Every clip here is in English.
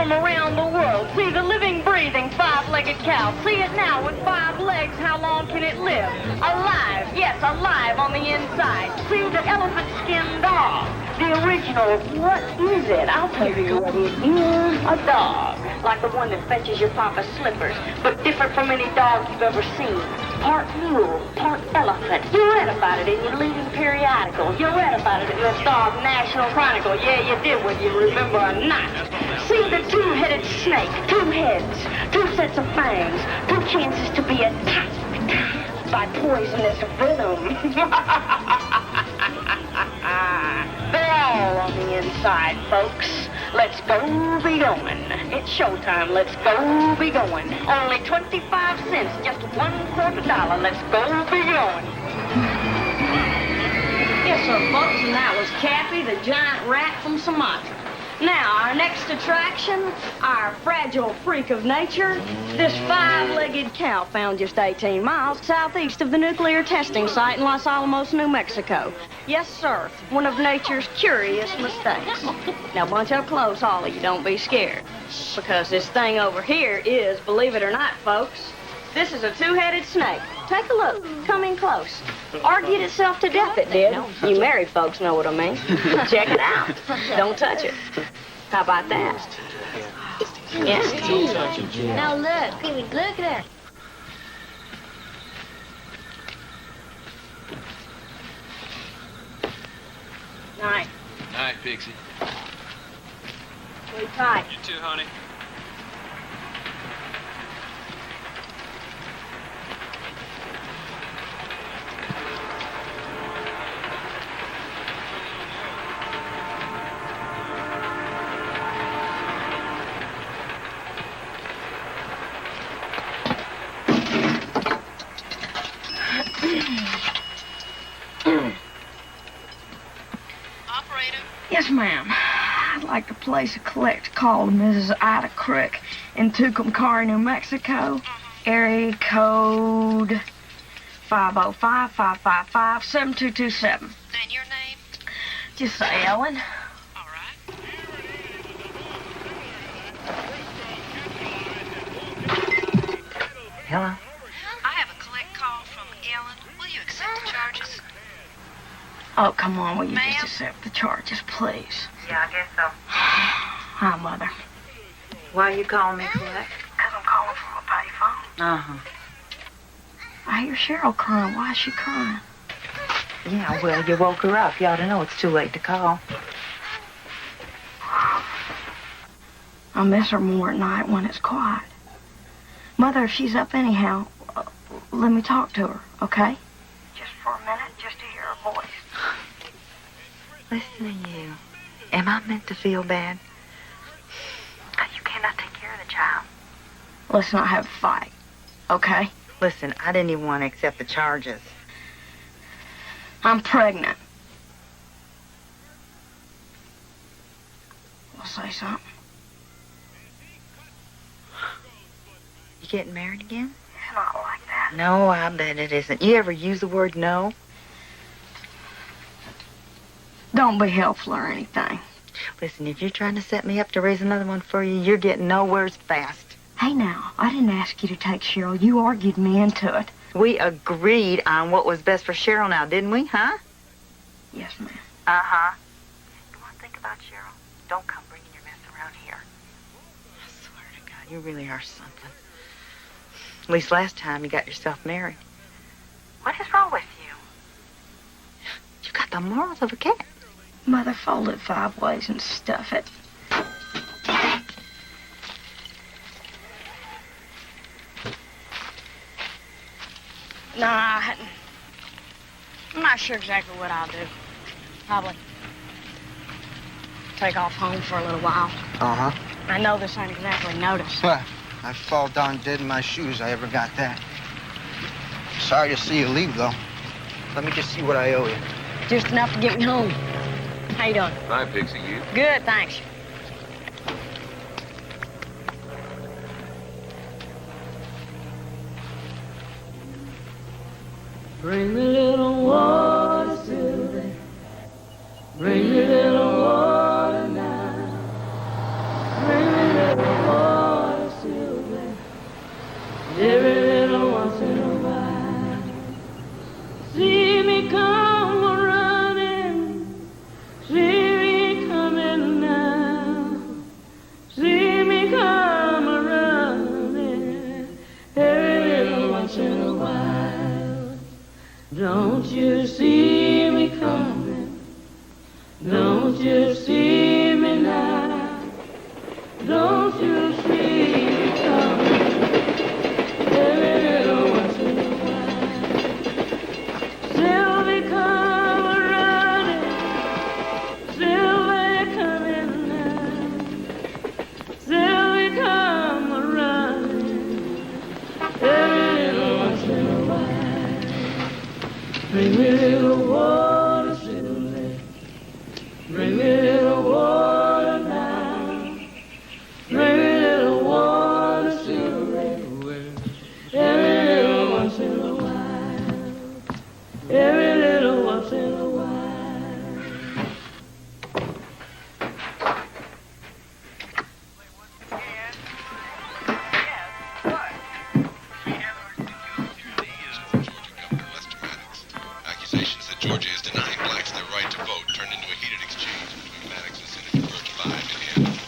from around the world. See the living, breathing, five-legged cow. See it now with 5 legs. How long can it live? Alive, yes, alive on the inside. See the elephant-skinned dog. The original, what is it? I'll tell you what it is. A dog. Like the one that fetches your papa's slippers, but different from any dog you've ever seen. Part mule, part elephant. You read about it in your leading periodical. You read about it in this dog National Chronicle. Yeah, you did when you remember or not. See the 2-headed snake, 2 heads, 2 sets of fangs, 2 chances to be attacked by poisonous venom. They're all on the inside, folks. Let's go be going. It's showtime. Let's go be going. Only 25 cents, just $1/4. Let's go be going. Yes, sir, folks, and that was Cappy, the giant rat from Sumatra. Now, our next attraction, our fragile freak of nature, this 5-legged cow found just 18 miles southeast of the nuclear testing site in Los Alamos, New Mexico. Yes, sir, one of nature's curious mistakes. Now, bunch up close, all of you, don't be scared. Because this thing over here is, believe it or not, folks, this is a 2-headed snake. Take a look. Come in close. Argued itself to death, it did. You married folks know what I mean. Check it out. Don't touch it. How about that? Yes. Now look. Look at that. Night. Night, Pixie. Sleep tight. You too, honey. Yes, ma'am. I'd like to place a collect call to Mrs. Ida Crick in Tucumcari, New Mexico. Area code 505-555-7227. And your name? Just say Ellen. All right. Hello? I have a collect call from Ellen. Will you accept the charges? Oh, come on, will you Ma'am? just accept the charges, please? Yeah, I guess so. Hi, Mother. Why are you calling me, Collect? Because I'm calling from a payphone. Uh-huh. I hear Cheryl crying. Why is she crying? Yeah, well, you woke her up. You ought to know it's too late to call. I miss her more at night when it's quiet. Mother, if she's up anyhow, let me talk to her, okay? Just for a minute, just to hear her voice. Listen to you. Am I meant to feel bad? You cannot take care of the child. Let's not have a fight, okay? Listen, I didn't even want to accept the charges. I'm pregnant. We'll say something. You getting married again? It's not like that. No, I bet it isn't. You ever use the word no? Don't be helpful or anything. Listen, if you're trying to set me up to raise another one for you, you're getting nowheres fast. Hey, now, I didn't ask you to take Cheryl. You argued me into it. We agreed on what was best for Cheryl now, didn't we, huh? Yes, ma'am. Uh-huh. You want to think about Cheryl? Don't come bringing your mess around here. I swear to God, you really are something. At least last time you got yourself married. What is wrong with you? You got the morals of a cat. Mother, fold it 5 ways and stuff it. No, I'm not sure exactly what I'll do. Probably take off home for a little while. Uh-huh. I know this ain't exactly notice. Well, I fall down dead in my shoes. I ever got that. Sorry to see you leave, though. Let me just see what I owe you. Just enough to get me home. How you doing? Fine, Pixie. You? Good, thanks. Bring me little water, Sylvie. Bring me little water now. Bring me little Don't you see me coming? Don't you see me now? Don't you see me coming? Every little once in a while. Sylvie come running, Sylvie coming now. Sylvie come running, every little once in a while. Bring me little water, Sylvie. Bring me little water now. Bring me little water, Sylvie. Every little once in a while. Every little once in a while. Accusations that Georgia is denying blacks their right to vote turned into a heated exchange between Maddox and Senator Birch V in the end.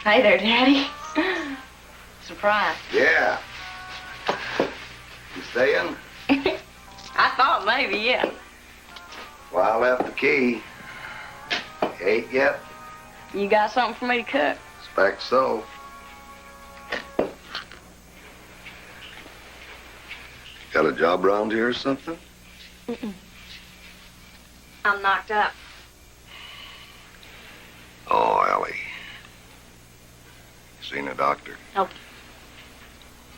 Hey there, Daddy. Surprise. Yeah. You staying? I thought maybe, yeah. Well, I left the key. You ate yet? You got something for me to cook? Expect so. Got a job around here or something? Mm-mm. I'm knocked up. Oh, Ellie. You seen a doctor? Nope.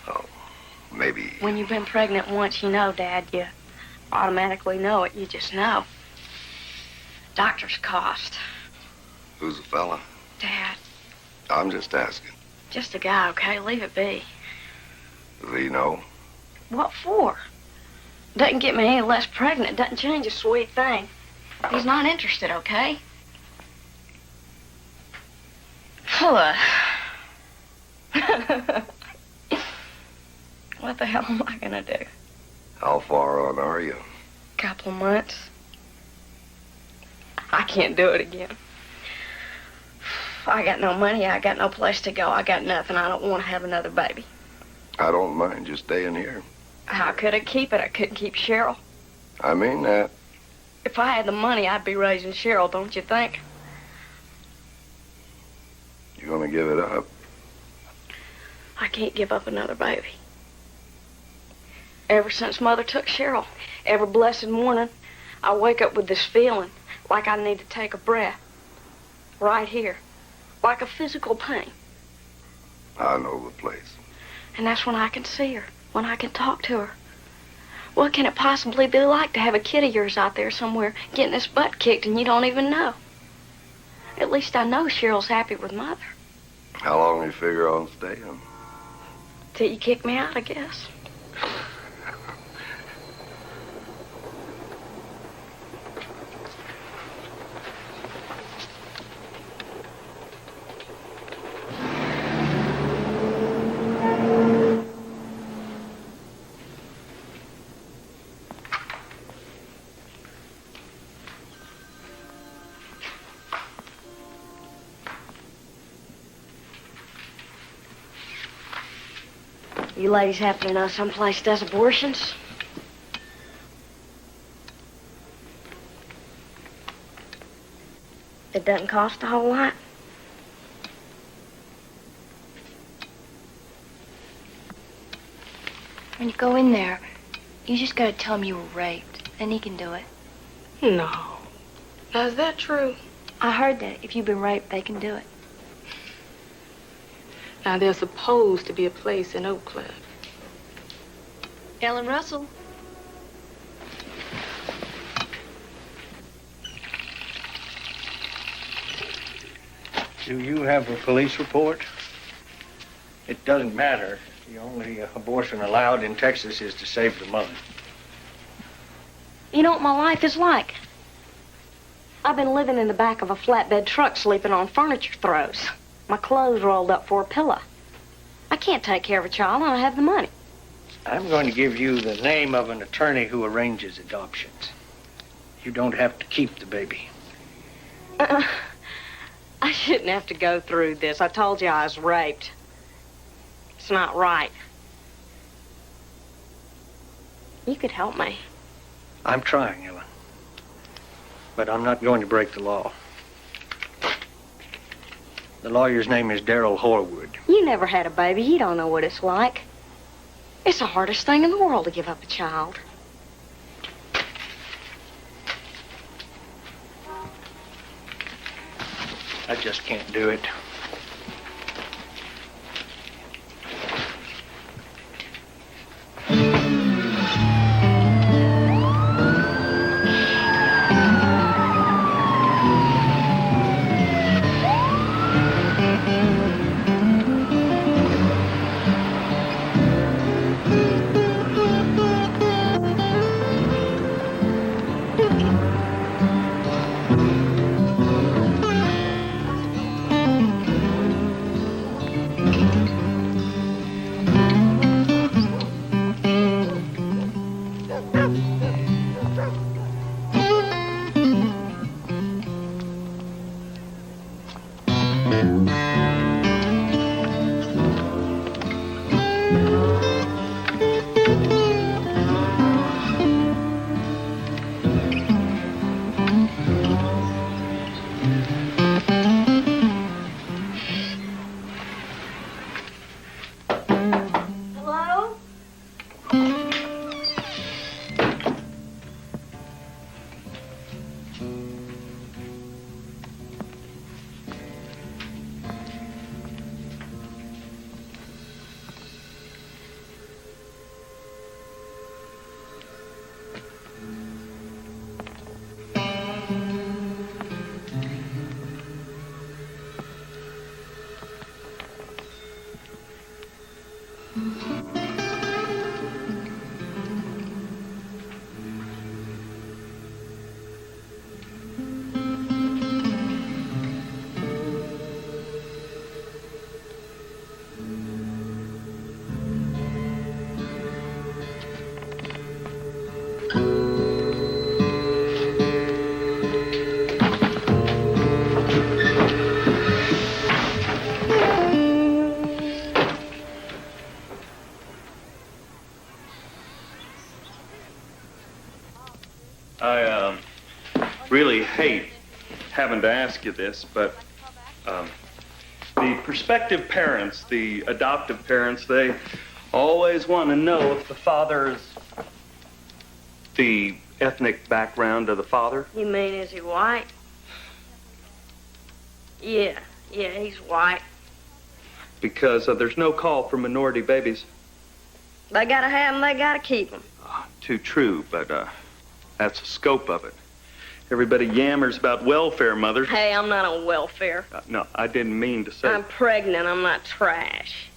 Oh, maybe. When you've been pregnant once, you know, Dad, you automatically know it. You just know. Doctors cost. Who's the fella? Dad, I'm just asking. just a guy, okay? Leave it be. Does he know? What for? Doesn't get me any less pregnant. Doesn't change a sweet thing. He's not interested, okay? What the hell am I gonna do? How far on are you? Couple months. I can't do it again. I got no money. I got no place to go. I got nothing. I don't want to have another baby. I don't mind just staying here. How could I keep it? I couldn't keep Cheryl. I mean that. If I had the money, I'd be raising Cheryl, don't you think? You gonna give it up? I can't give up another baby. Ever since Mother took Cheryl, every blessed morning, I wake up with this feeling like I need to take a breath. Right here. Like a physical pain. I know the place. And that's when I can see her, when I can talk to her. What can it possibly be like to have a kid of yours out there somewhere getting his butt kicked and you don't even know? At least I know Cheryl's happy with Mother. How long do you figure on staying? Till you kick me out, I guess. You ladies happen to know someplace does abortions? It doesn't cost a whole lot. When you go in there, you just gotta tell him you were raped. Then he can do it. No. Now, is that true? I heard that if you've been raped, they can do it. Now, there's supposed to be a place in Oak Cliff. Ellen Russell. Do you have a police report? It doesn't matter. The only abortion allowed in Texas is to save the mother. You know what my life is like? I've been living in the back of a flatbed truck sleeping on furniture throws. My clothes rolled up for a pillow. I can't take care of a child, and I have the money. I'm going to give you the name of an attorney who arranges adoptions. You don't have to keep the baby. I shouldn't have to go through this. I told you I was raped. It's not right. You could help me. I'm trying, Ellen. But I'm not going to break the law. The lawyer's name is Darrell Horwood. You never had a baby. You don't know what it's like. It's the hardest thing in the world to give up a child. I just can't do it. I really hate having to ask you this, but the prospective parents, the adoptive parents, they always want to know if the father is the ethnic background of the father. You mean, is he white? Yeah, he's white. Because there's no call for minority babies. They gotta have them, they gotta keep them. Too true, but that's the scope of it. Everybody yammers about welfare mothers. Hey, I'm not on welfare. No, I didn't mean to say. I'm pregnant, I'm not trash.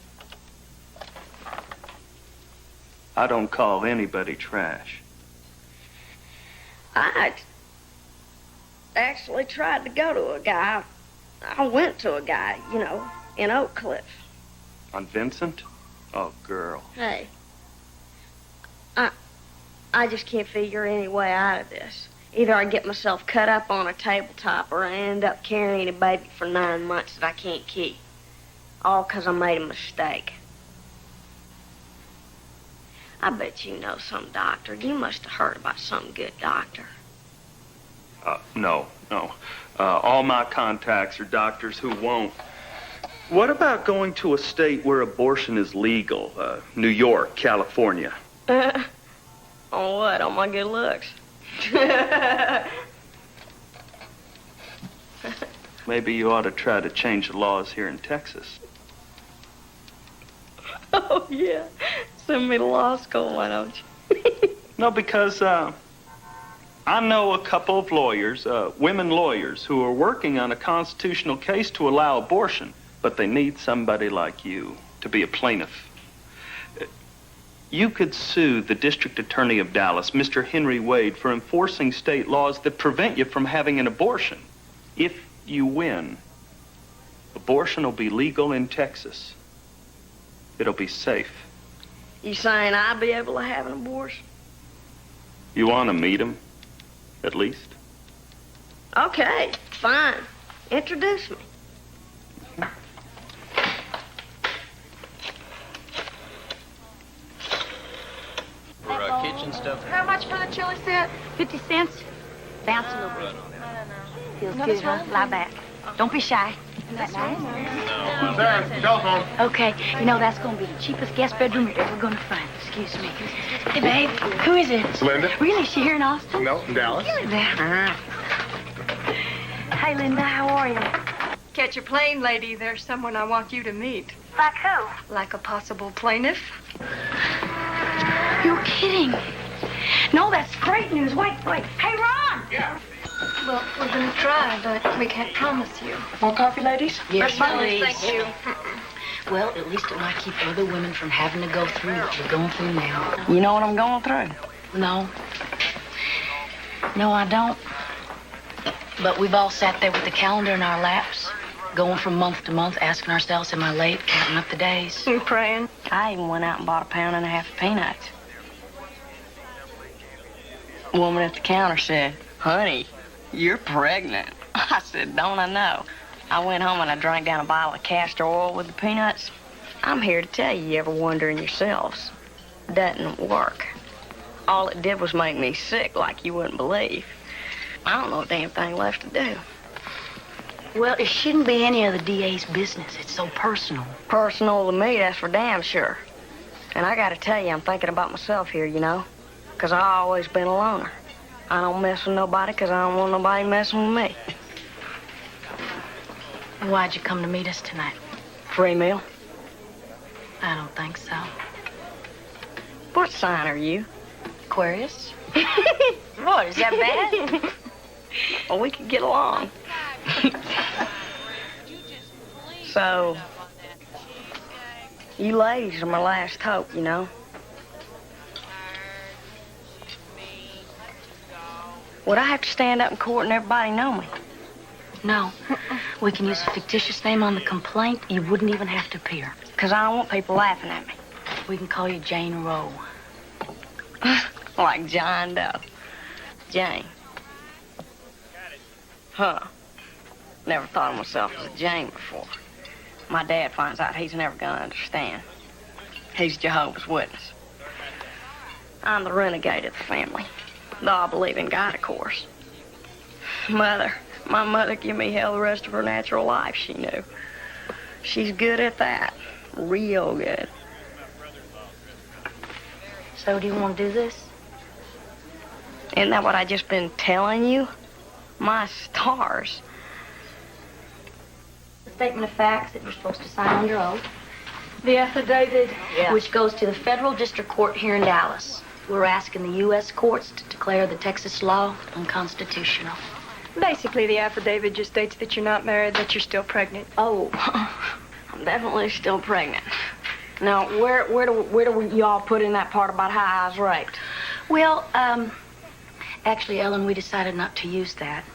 I don't call anybody trash. I actually tried to go to a guy. I went to a guy, you know, in Oak Cliff. On Vincent? Oh, girl. Hey, I just can't figure any way out of this. Either I get myself cut up on a tabletop or I end up carrying a baby for 9 months that I can't keep. All 'cause I made a mistake. I bet you know some doctor. You must have heard about some good doctor. No. All my contacts are doctors who won't. What about going to a state where abortion is legal? New York, California. On what? On my good looks? Maybe you ought to try to change the laws here in Texas. Oh, yeah. Send me to law school, why don't you? No, because I know a couple of lawyers, women lawyers, who are working on a constitutional case to allow abortion, but they need somebody like you to be a plaintiff. You could sue the district attorney of Dallas, Mr. Henry Wade, for enforcing state laws that prevent you from having an abortion. If you win, abortion will be legal in Texas. It'll be safe. You saying I'll be able to have an abortion? You want to meet him, at least? Okay, fine. Introduce me. For kitchen stuff. How much for the chili set? 50 cents. Bounce a little bit. Feels good, huh? Lie back. Don't be shy. Isn't that nice? Sir, telephone. Okay, you know, that's going to be the cheapest guest bedroom you're ever going to find. Excuse me. Hey, babe, who is it? It's Linda. Really? Is she here in Austin? No, in Dallas. Hey, Linda, how are you? Catch your plane, lady. There's someone I want you to meet. Like who? Like a possible plaintiff. You're kidding. No, that's great news. Wait. Hey, Ron! Yeah. Well, we're going to try, but we can't promise you. More coffee, ladies? Yes, please. Thank you. Well, at least it might keep other women from having to go through what we're going through now. You know what I'm going through? No. No, I don't. But we've all sat there with the calendar in our laps, going from month to month, asking ourselves, am I late, counting up the days. You praying? I even went out and bought 1.5 pounds of peanuts. The woman at the counter said, honey, you're pregnant. I said, don't I know? I went home and I drank down a bottle of castor oil with the peanuts. I'm here to tell you ever wondering yourselves. It doesn't work. All it did was make me sick like you wouldn't believe. I don't know a damn thing left to do. Well, it shouldn't be any of the DA's business. It's so personal. Personal to me, that's for damn sure. And I gotta tell you, I'm thinking about myself here, you know? 'Cause I've always been a loner. I don't mess with nobody 'cause I don't want nobody messing with me. Why'd you come to meet us tonight? Free meal? I don't think so. What sign are you? Aquarius? What, is that bad? Well, we could get along. So, you ladies are my last hope, you know? Would I have to stand up in court and everybody know me? No. We can use a fictitious name on the complaint. You wouldn't even have to appear. 'Cause I don't want people laughing at me. We can call you Jane Roe. Like John Doe. Jane. Huh. Never thought of myself as a Jane before. My dad finds out he's never gonna understand. He's Jehovah's Witness. I'm the renegade of the family. Though I believe in God, of course. My mother gave me hell the rest of her natural life, she knew. She's good at that. Real good. So do you want to do this? Isn't that what I just been telling you? My stars. The statement of facts that you're supposed to sign under oath. The affidavit. Which goes to the federal district court here in Dallas. We're asking the U.S. courts to declare the Texas law unconstitutional. Basically, the affidavit just states that you're not married, that you're still pregnant. Oh, I'm definitely still pregnant. Now, where do y'all put in that part about how I was raped? Well, actually, Ellen, we decided not to use that.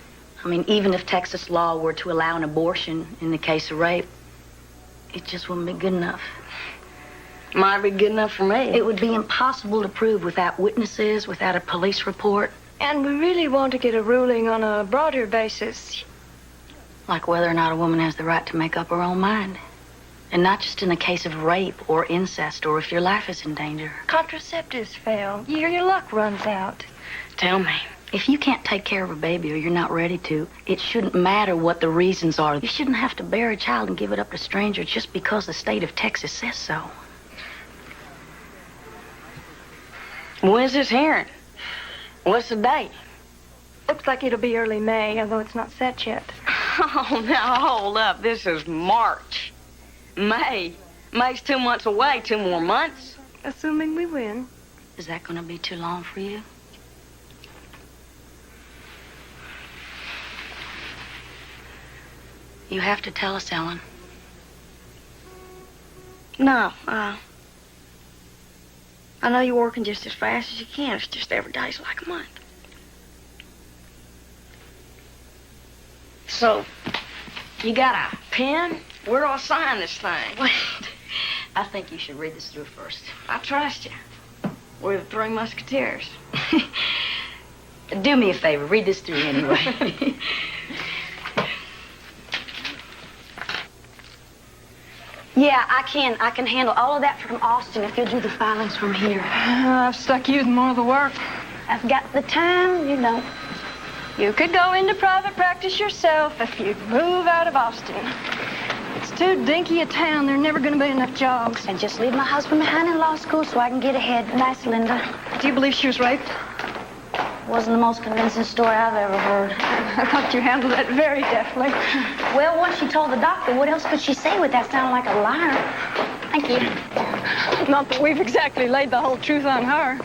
I mean, even if Texas law were to allow an abortion in the case of rape, it just wouldn't be good enough. Might be good enough for me. It would be impossible to prove without witnesses, without a police report. And we really want to get a ruling on a broader basis. Like whether or not a woman has the right to make up her own mind. And not just in the case of rape or incest or if your life is in danger. Contraceptives fail. Your luck runs out. Tell me, if you can't take care of a baby or you're not ready to, it shouldn't matter what the reasons are. You shouldn't have to bear a child and give it up to strangers just because the state of Texas says so. When's this hearing? What's the date? Looks like it'll be early May, although it's not set yet. Oh, now hold up. This is March. May. May's 2 months away. 2 more months. Assuming we win. Is that going to be too long for you? You have to tell us, Ellen. No, I know you're working just as fast as you can. It's just every day's like a month. So, you got a pen? Where do I sign this thing? Wait. I think you should read this through first. I trust you. We're the Three Musketeers. Do me a favor, read this through anyway. Yeah, I can handle all of that from Austin if you'll do the filings from here. I've stuck you with more of the work. I've got the time, you know. You could go into private practice yourself if you'd move out of Austin. It's too dinky a town. There are never going to be enough jobs. And just leave my husband behind in law school so I can get ahead. Nice, Linda. Do you believe she was raped? Wasn't the most convincing story I've ever heard. I thought you handled that very deftly. Well, once she told the doctor, what else could she say with that sound like a liar? Thank you. Not that we've exactly laid the whole truth on her.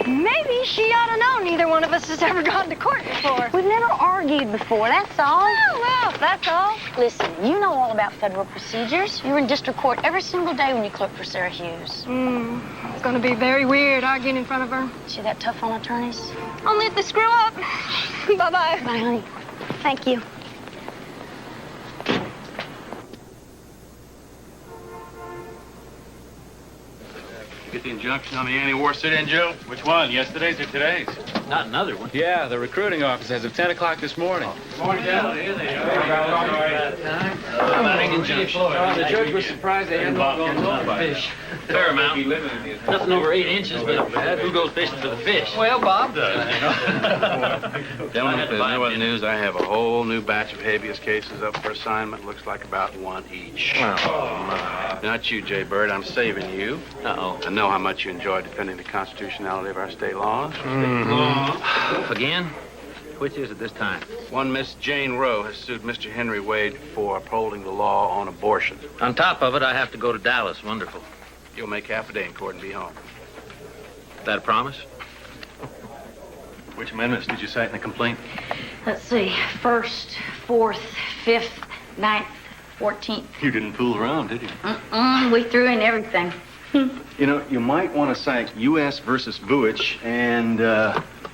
Maybe she ought to know neither one of us has ever gone to court before. We've never argued before, that's all. Oh, well, that's all. Listen, you know all about federal procedures. You were in district court every single day when you clerked for Sarah Hughes. It's going to be very weird arguing in front of her. Is she that tough on attorneys? Only if they screw up. Bye-bye. Bye, honey. Thank you. Get the injunction on the anti-war sit-in, Joe? Which one, yesterday's or today's? Not another one. Yeah, the recruiting office as of 10 o'clock this morning. Morning, Dad. Here they are. The judge was surprised they hadn't gone to fish. Fair amount. Nothing over 8 inches, but who goes fishing for the fish? Well, Bob does. Gentlemen, if there's no other news, I have a whole new batch of habeas cases up for assignment. Looks like about one each. Not you, Jay Bird. I'm saving you. Uh-oh. I know how much you enjoy defending the constitutionality of our state laws. Again? Which is it this time? One Miss Jane Rowe has sued Mr. Henry Wade for upholding the law on abortion. On top of it, I have to go to Dallas. Wonderful. You'll make half a day in court and be home. That a promise? Which amendments did you cite in the complaint? Let's see. 1st, 4th, 5th, 9th, 14th. You didn't fool around, did you? We threw in everything. You know, you might want to cite U.S. versus Vuitch and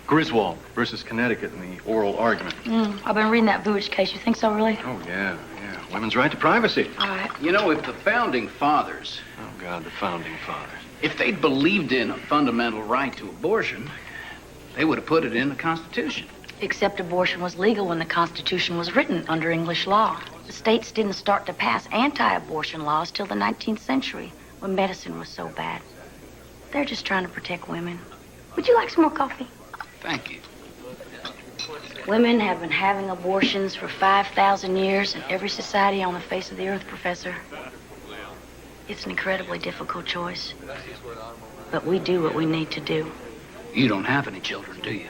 Griswold versus Connecticut in the oral argument. I've been reading that Vuitch case. You think so, really? Oh, yeah. Women's right to privacy. All right. You know, if the founding fathers, Oh, God, the founding fathers. if they'd believed in a fundamental right to abortion, they would have put it in the Constitution. Except abortion was legal when the Constitution was written under English law. The states didn't start to pass anti-abortion laws till the 19th century, when medicine was so bad. They're just trying to protect women. Would you like some more coffee? Thank you. Women have been having abortions for 5,000 years in every society on the face of the earth, Professor. It's an incredibly difficult choice. But we do what we need to do. You don't have any children, do you?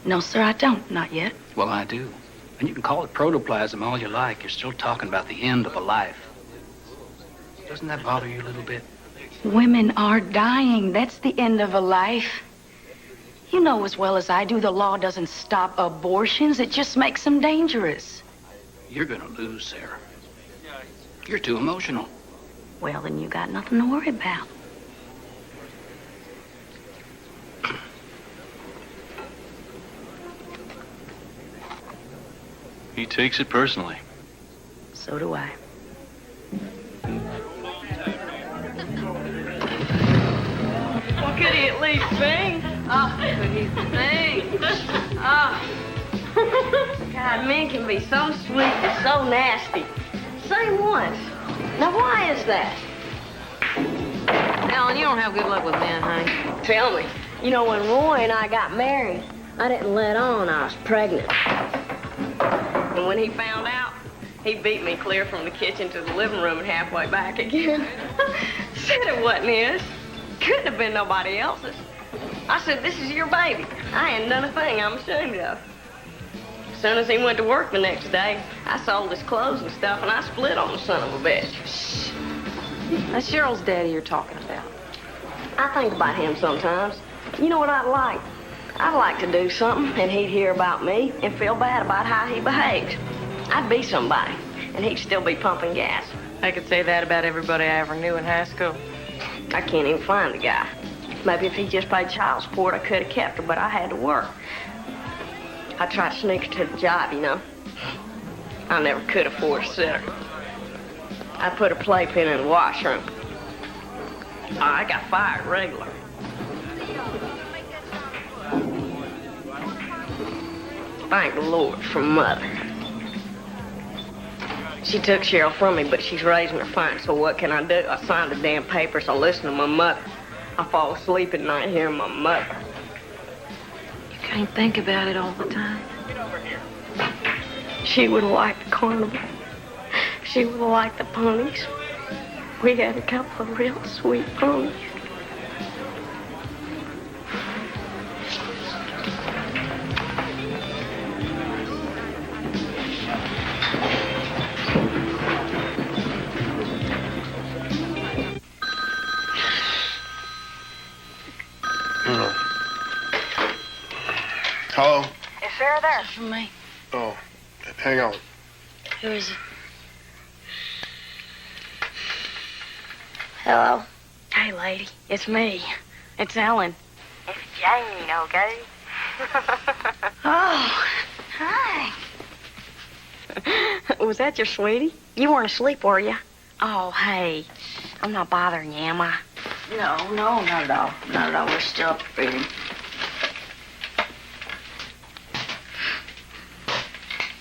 No, sir, I don't. Not yet. Well, I do. And you can call it protoplasm all you like. You're still talking about the end of a life. Doesn't that bother you a little bit? Women are dying. That's the end of a life. You know as well as I do, the law doesn't stop abortions. It just makes them dangerous. You're gonna lose, Sarah. You're too emotional. Well, then you got nothing to worry about. He takes it personally. So do I. Well, could he at least sing? Oh, could he sing? Oh. God, men can be so sweet and so nasty. Sing once. Now, why is that? Ellen, you don't have good luck with men, honey. Tell me. You know, when Roy and I got married, I didn't let on I was pregnant. And when he found out, he beat me clear from the kitchen to the living room and halfway back again. Said it wasn't his. Couldn't have been nobody else's. I said, this is your baby. I hadn't done a thing I'm ashamed of. As soon as he went to work the next day, I sold his clothes and stuff, and I split on the son of a bitch. That's Cheryl's daddy you're talking about. I think about him sometimes. You know what I'd like? I'd like to do something, and he'd hear about me and feel bad about how he behaved. I'd be somebody, and he'd still be pumping gas. I could say that about everybody I ever knew in high school. I can't even find the guy. Maybe if he just paid child support, I could have kept her, but I had to work. I tried to sneak her to the job, you know. I never could afford a sitter. I put a playpen in the washroom. I got fired regular. Thank the Lord for Mother. She took Cheryl from me, but she's raising her fine, so what can I do? I signed the damn papers, I listen to my mother. I fall asleep at night hearing my mother. You can't think about it all the time. She would have liked the carnival. She would have liked the ponies. We had a couple of real sweet ponies. Hello? Is Sarah there? It's from me. Oh, hang on. Who is it? Hello? Hey, lady, it's me. It's Ellen. It's Jane, okay? Oh, hi. Was that your sweetie? You weren't asleep, were you? Oh, hey, I'm not bothering you, am I? No, not at all. Not at all. We're still up reading.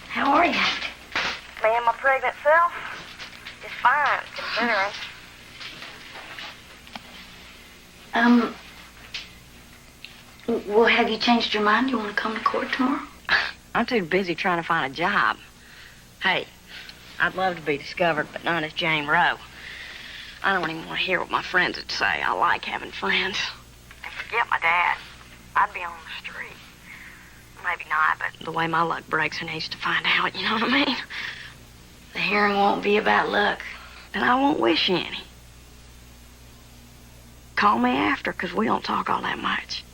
How are you? Me and my pregnant self? Just fine, considering. Well, have you changed your mind? You want to come to court tomorrow? I'm too busy trying to find a job. Hey, I'd love to be discovered, but not as Jane Roe. I don't even want to hear what my friends would say. I like having friends. And forget my dad. I'd be on the street. Maybe not, but the way my luck breaks, who needs to find out, you know what I mean? the hearing won't be about luck. Then I won't wish you any. Call me after, because we don't talk all that much.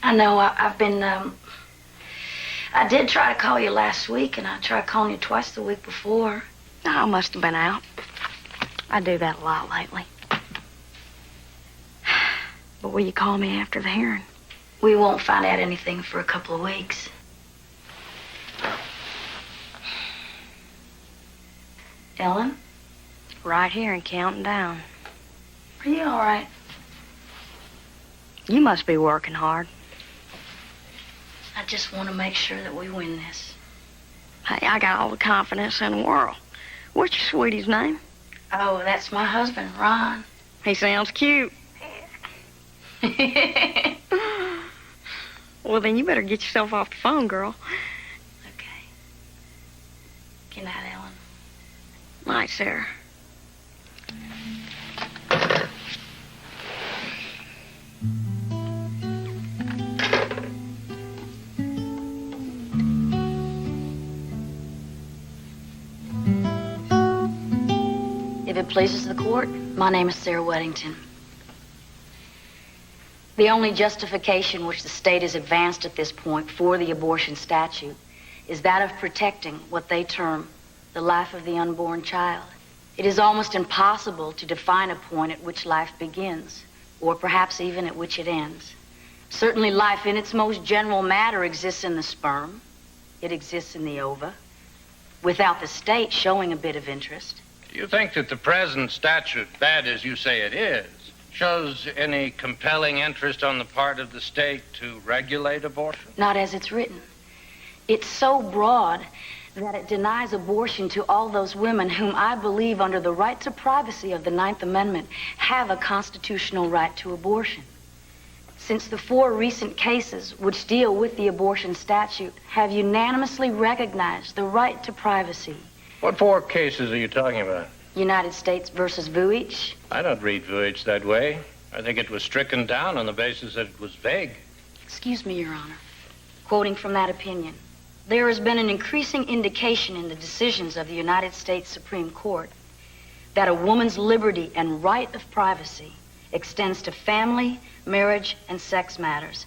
I know. I've been, I did try to call you last week, and I tried calling you twice the week before. I must have been out. I do that a lot lately. But will you call me after the hearing? We won't find out anything for a couple of weeks. Ellen? Right here and counting down. Are you all right? You must be working hard. I just want to make sure that we win this. Hey, I got all the confidence in the world. What's your sweetie's name? Oh, that's my husband, Ron. He sounds cute. Well, then you better get yourself off the phone, girl. Okay. Good night, Ellen. Night, Sarah. If it pleases the court, my name is Sarah Weddington. The only justification which the state has advanced at this point for the abortion statute is that of protecting what they term the life of the unborn child. It is almost impossible to define a point at which life begins, or perhaps even at which it ends. Certainly life in its most general matter exists in the sperm. It exists in the ova, without the state showing a bit of interest. Do you think that the present statute, bad as you say it is, shows any compelling interest on the part of the state to regulate abortion? Not as it's written. It's so broad that it denies abortion to all those women whom I believe under the right to privacy of the Ninth Amendment have a constitutional right to abortion. Since the 4 recent cases which deal with the abortion statute have unanimously recognized the right to privacy. What 4 cases are you talking about? United States versus Vuitch. I don't read Vuitch that way. I think it was stricken down on the basis that it was vague. Excuse me, Your Honor. Quoting from that opinion, there has been an increasing indication in the decisions of the United States Supreme Court that a woman's liberty and right of privacy extends to family, marriage, and sex matters,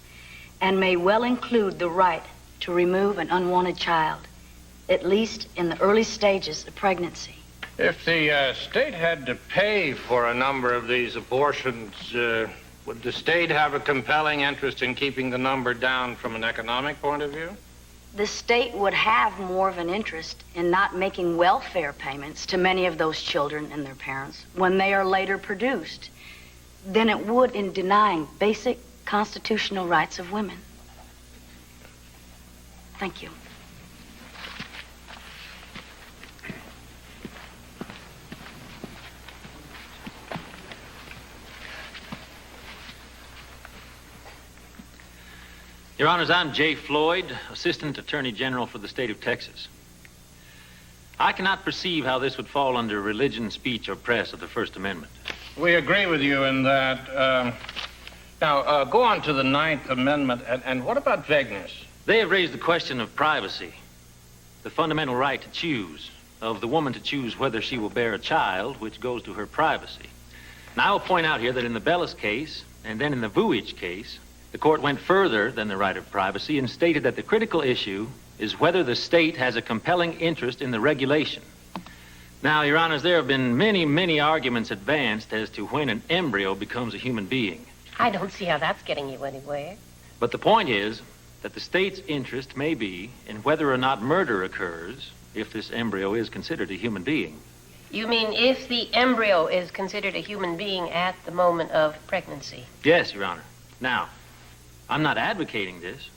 and may well include the right to remove an unwanted child, at least in the early stages of pregnancy. If the state had to pay for a number of these abortions, would the state have a compelling interest in keeping the number down from an economic point of view? The state would have more of an interest in not making welfare payments to many of those children and their parents when they are later produced. than it would in denying basic constitutional rights of women. Thank you. Your Honors, I'm Jay Floyd, Assistant Attorney General for the state of Texas. I cannot perceive how this would fall under religion, speech, or press of the First Amendment. We agree with you in that. Now, go on to the Ninth Amendment, and what about vagueness? They have raised the question of privacy, the fundamental right to choose, of the woman to choose whether she will bear a child, which goes to her privacy. Now, I will point out here that in the Bellis case, and then in the Vuitch case, the court went further than the right of privacy and stated that the critical issue is whether the state has a compelling interest in the regulation. Now, Your Honors, there have been many, many arguments advanced as to when an embryo becomes a human being. I don't see how that's getting you anywhere. But the point is that the state's interest may be in whether or not murder occurs if this embryo is considered a human being. You mean if the embryo is considered a human being at the moment of pregnancy? Yes, Your Honor. Now, I'm not advocating this.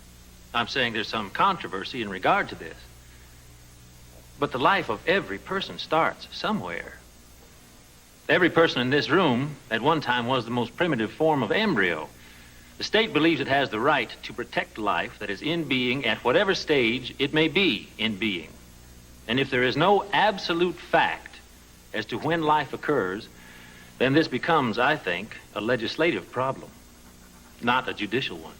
I'm saying there's some controversy in regard to this. But the life of every person starts somewhere. Every person in this room at one time was the most primitive form of embryo. The state believes it has the right to protect life that is in being at whatever stage it may be in being. And if there is no absolute fact as to when life occurs, then this becomes, I think, a legislative problem, not a judicial one.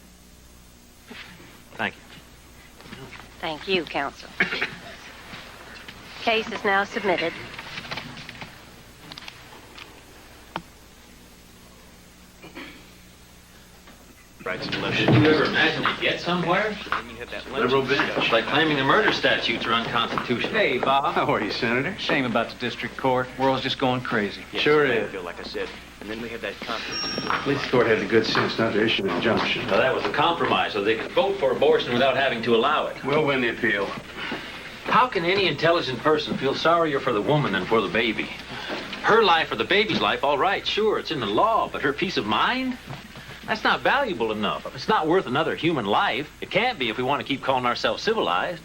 Thank you. Thank you, counsel. Case is now submitted. Did you ever imagine you'd get somewhere? Liberal bench. It's like claiming the murder statutes are unconstitutional. Hey, Bob. How are you, Senator? Shame about the district court. World's just going crazy. Yes, sure is. Like I said. And then we had that conference. At least the court had the good sense not to issue an injunction. Now, that was a compromise, so they could vote for abortion without having to allow it. We'll win the appeal. How can any intelligent person feel sorrier for the woman than for the baby? Her life or the baby's life, all right, sure, it's in the law, but her peace of mind? That's not valuable enough. It's not worth another human life. It can't be if we want to keep calling ourselves civilized.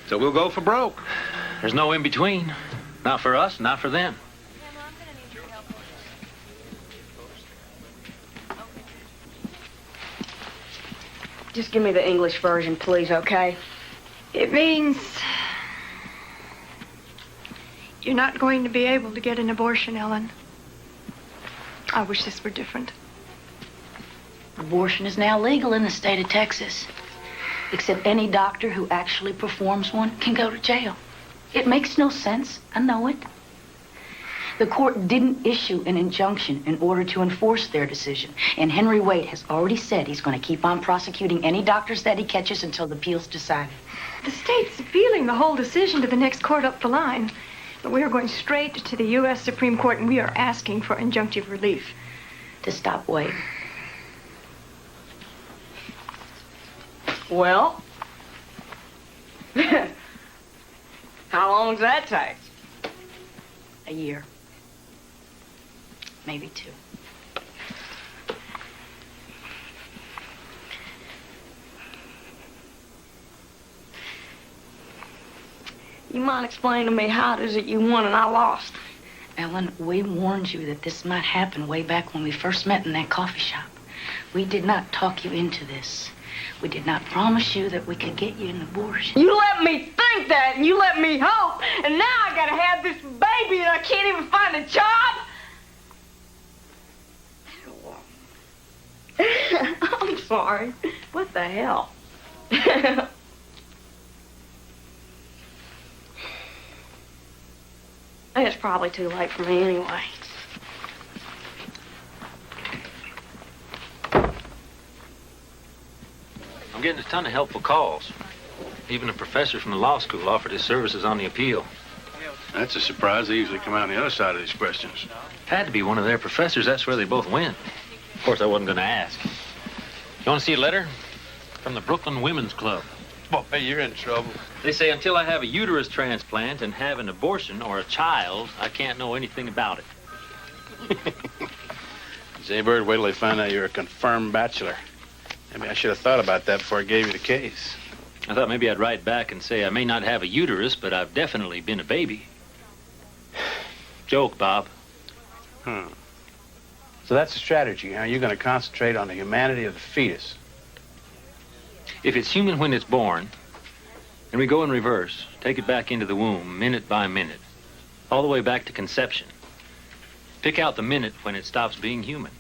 So we'll go for broke. There's no in between. Not for us, not for them. Just give me the English version, please, okay? It means you're not going to be able to get an abortion, Ellen. I wish this were different. Abortion is now legal in the state of Texas. Except any doctor who actually performs one can go to jail. It makes no sense. I know it. The court didn't issue an injunction in order to enforce their decision. And Henry Wade has already said he's going to keep on prosecuting any doctors that he catches until the appeal's decided. The state's appealing the whole decision to the next court up the line. But we are going straight to the U.S. Supreme Court, and we are asking for injunctive relief. To stop Wade. Well, how long does that take? A year. Maybe 2. You mind explaining to me how it is that you won and I lost? Ellen, we warned you that this might happen way back when we first met in that coffee shop. We did not talk you into this. We did not promise you that we could get you an abortion. You let me think that, and you let me hope, and now I gotta have this baby, and I can't even find a job. I'm sorry. What the hell? It's probably too late for me anyway. I'm getting a ton of helpful calls. Even a professor from the law school offered his services on the appeal. That's a surprise. They usually come out on the other side of these questions. Had to be one of their professors. That's where they both went. Of course, I wasn't going to ask. You want to see a letter? From the Brooklyn Women's Club. Boy, you're in trouble. They say until I have a uterus transplant and have an abortion or a child, I can't know anything about it. Jaybird, wait till they find out you're a confirmed bachelor. Maybe I should have thought about that before I gave you the case. I thought maybe I'd write back and say I may not have a uterus, but I've definitely been a baby. Joke, Bob. So that's the strategy, huh? You're going to concentrate on the humanity of the fetus. If it's human when it's born, and we go in reverse, take it back into the womb, minute by minute, all the way back to conception. Pick out the minute when it stops being human.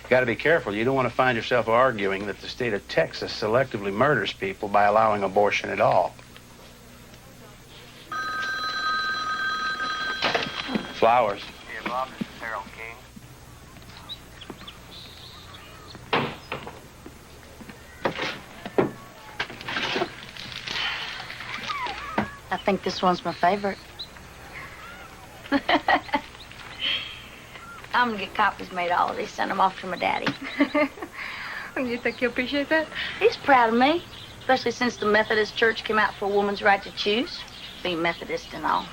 You got to be careful. You don't want to find yourself arguing that the state of Texas selectively murders people by allowing abortion at all. Flowers. Yeah, Bob, this is Harold King. I think this one's my favorite. I'm gonna get copies made all of these, send them off to my daddy. You think he'll appreciate that? He's proud of me, especially since the Methodist Church came out for a woman's right to choose, being Methodist and all.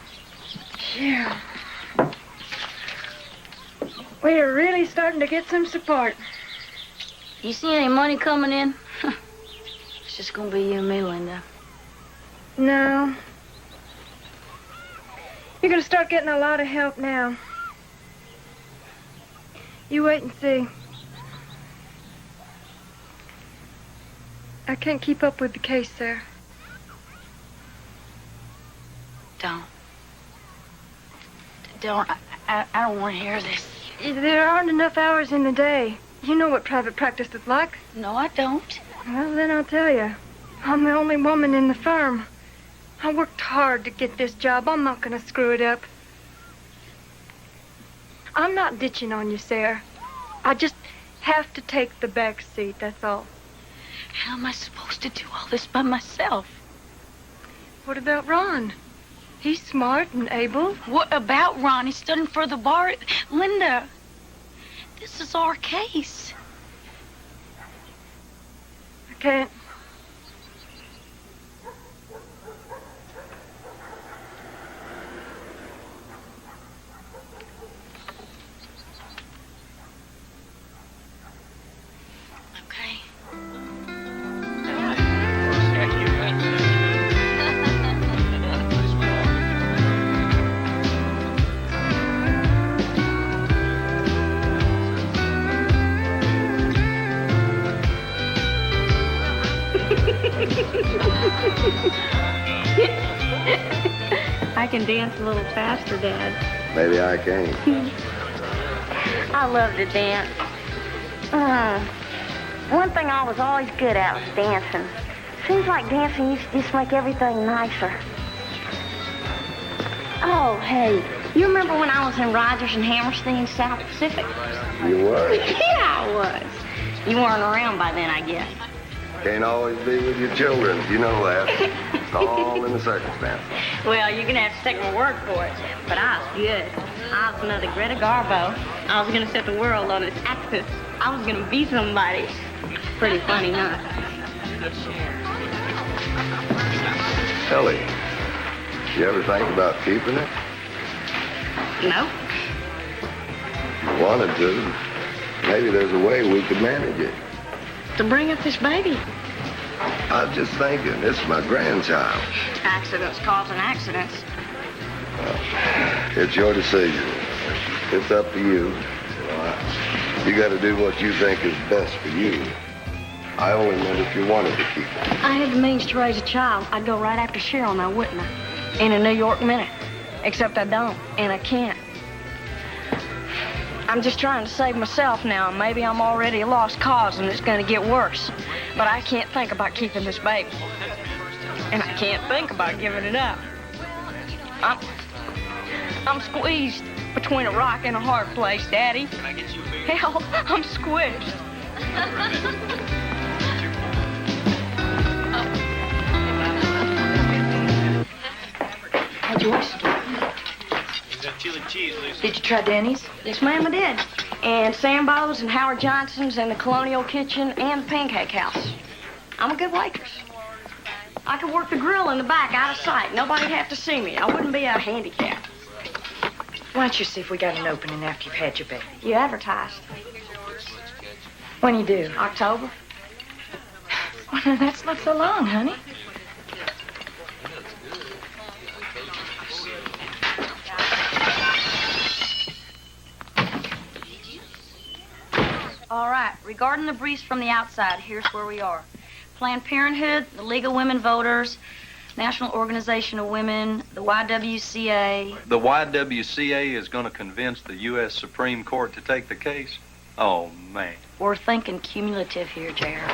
Yeah. We're really starting to get some support. You see any money coming in? It's just gonna be you and me, Linda. No. You're gonna start getting a lot of help now. You wait and see. I can't keep up with the case, sir. Don't. I don't want to hear this. There aren't enough hours in the day. You know what private practice is like. No, I don't. Well, then I'll tell you. I'm the only woman in the firm. I worked hard to get this job. I'm not gonna screw it up. I'm not ditching on you, Sarah. I just have to take the back seat, that's all. How am I supposed to do all this by myself? What about Ron? He's smart and able. What about Ron? He's studying for the bar. Linda, this is our case. I can't. I can dance a little faster, Dad. Maybe I can. I love to dance. One thing I was always good at was dancing. Seems like dancing used to just make everything nicer. Oh, hey, you remember when I was in Rogers and Hammerstein, South Pacific? You were? Yeah, I was. You weren't around by then, I guess. Can't always be with your children, you know that. It's all in the circumstances. Well, you're going to have to take my word for it. But I was good. I was another Greta Garbo. I was going to set the world on its axis. I was going to be somebody. Pretty funny, huh? Ellie, you ever think about keeping it? No. You wanted to. Maybe there's a way we could manage it. To bring up this baby. I was just thinking, this is my grandchild. Accidents causing accidents. It's your decision. It's up to you. You got to do what you think is best for you. I only meant if you wanted to keep it. I had the means to raise a child. I'd go right after Cheryl now, wouldn't I? In a New York minute. Except I don't, and I can't. I'm just trying to save myself now, and maybe I'm already a lost cause and it's gonna get worse. But I can't think about keeping this baby. And I can't think about giving it up. I'm squeezed between a rock and a hard place, Daddy. Hell, I'm squished. Hey, Joyce. Chili cheese, Lisa. Did you try Denny's? Yes, ma'am, I did. And Sambo's and Howard Johnson's and the Colonial Kitchen and the Pancake House. I'm a good waitress. I could work the grill in the back out of sight. Nobody'd have to see me. I wouldn't be a handicap. Why don't you see if we got an opening after you've had your baby? You advertised. When you do? October. Well, now, that's not so long, honey. All right, regarding the briefs from the outside, here's where we are. Planned Parenthood, the League of Women Voters, National Organization of Women, the YWCA. The YWCA is going to convince the U.S. Supreme Court to take the case? Oh, man. We're thinking cumulative here, J.R.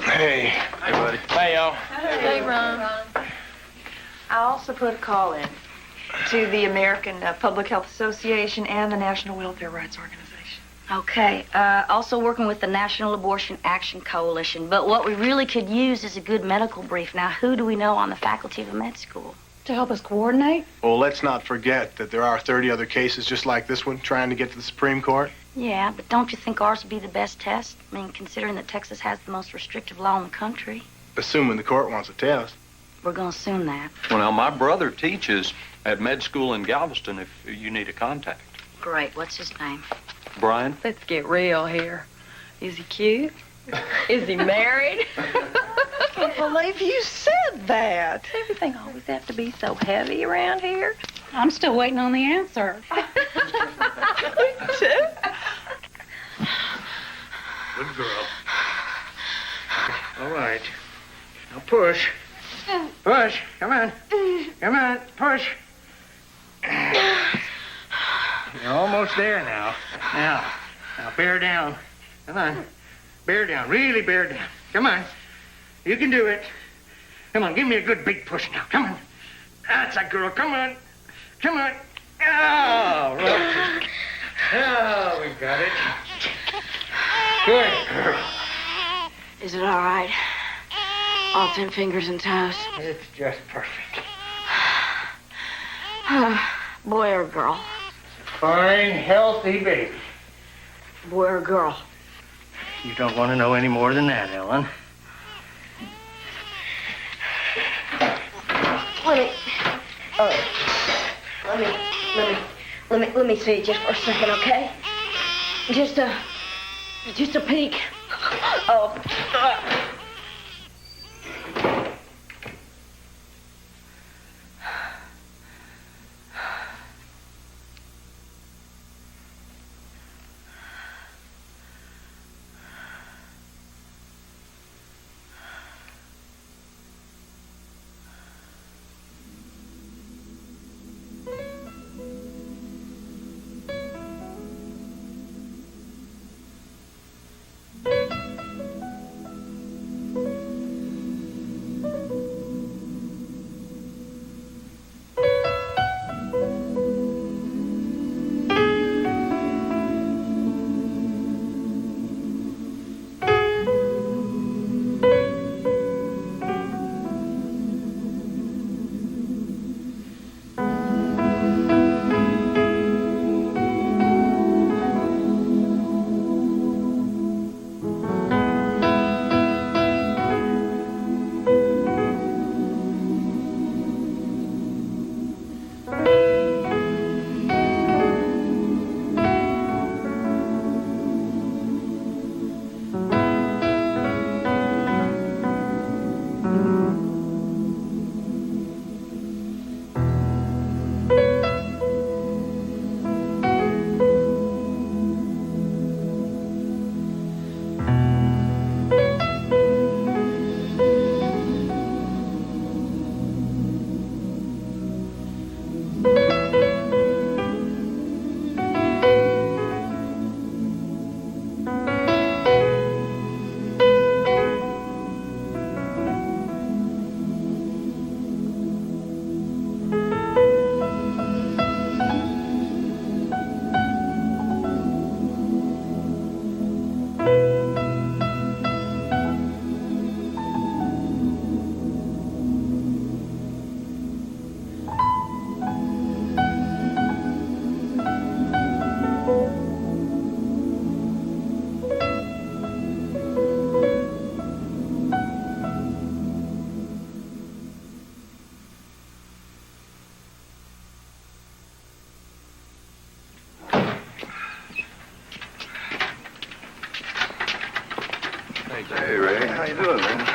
Hey. Hey, buddy. Hey, y'all. Hey, Ron. I also put a call in to the American Public Health Association and the National Welfare Rights Organization. Okay, also working with the National Abortion Action Coalition. But what we really could use is a good medical brief. Now, who do we know on the faculty of a med school? To help us coordinate? Well, let's not forget that there are 30 other cases just like this one trying to get to the Supreme Court. Yeah, but don't you think ours would be the best test? I mean, considering that Texas has the most restrictive law in the country. Assuming the court wants a test. We're going to assume that. Well, now, my brother teaches at med school in Galveston if you need a contact. Great. What's his name? Brian? Let's get real here. Is he cute? Is he married? I can't believe you said that. Does everything always have to be so heavy around here? I'm still waiting on the answer. Too? Good girl. All right. Now push. Push. Come on. Come on. Push. You're almost there now. Now bear down. Come on. Bear down. Really bear down. Come on. You can do it. Come on. Give me a good big push now. Come on. That's a girl. Come on. Come on. Oh, right. Oh, we got it. Good girl. Is it all right? All 10 fingers and toes? It's just perfect. Boy or girl? Fine, healthy baby. Boy or girl? You don't want to know any more than that, Ellen. Let me see just for a second, okay? Just a peek. Oh. Hey, Ray. How you doing, man?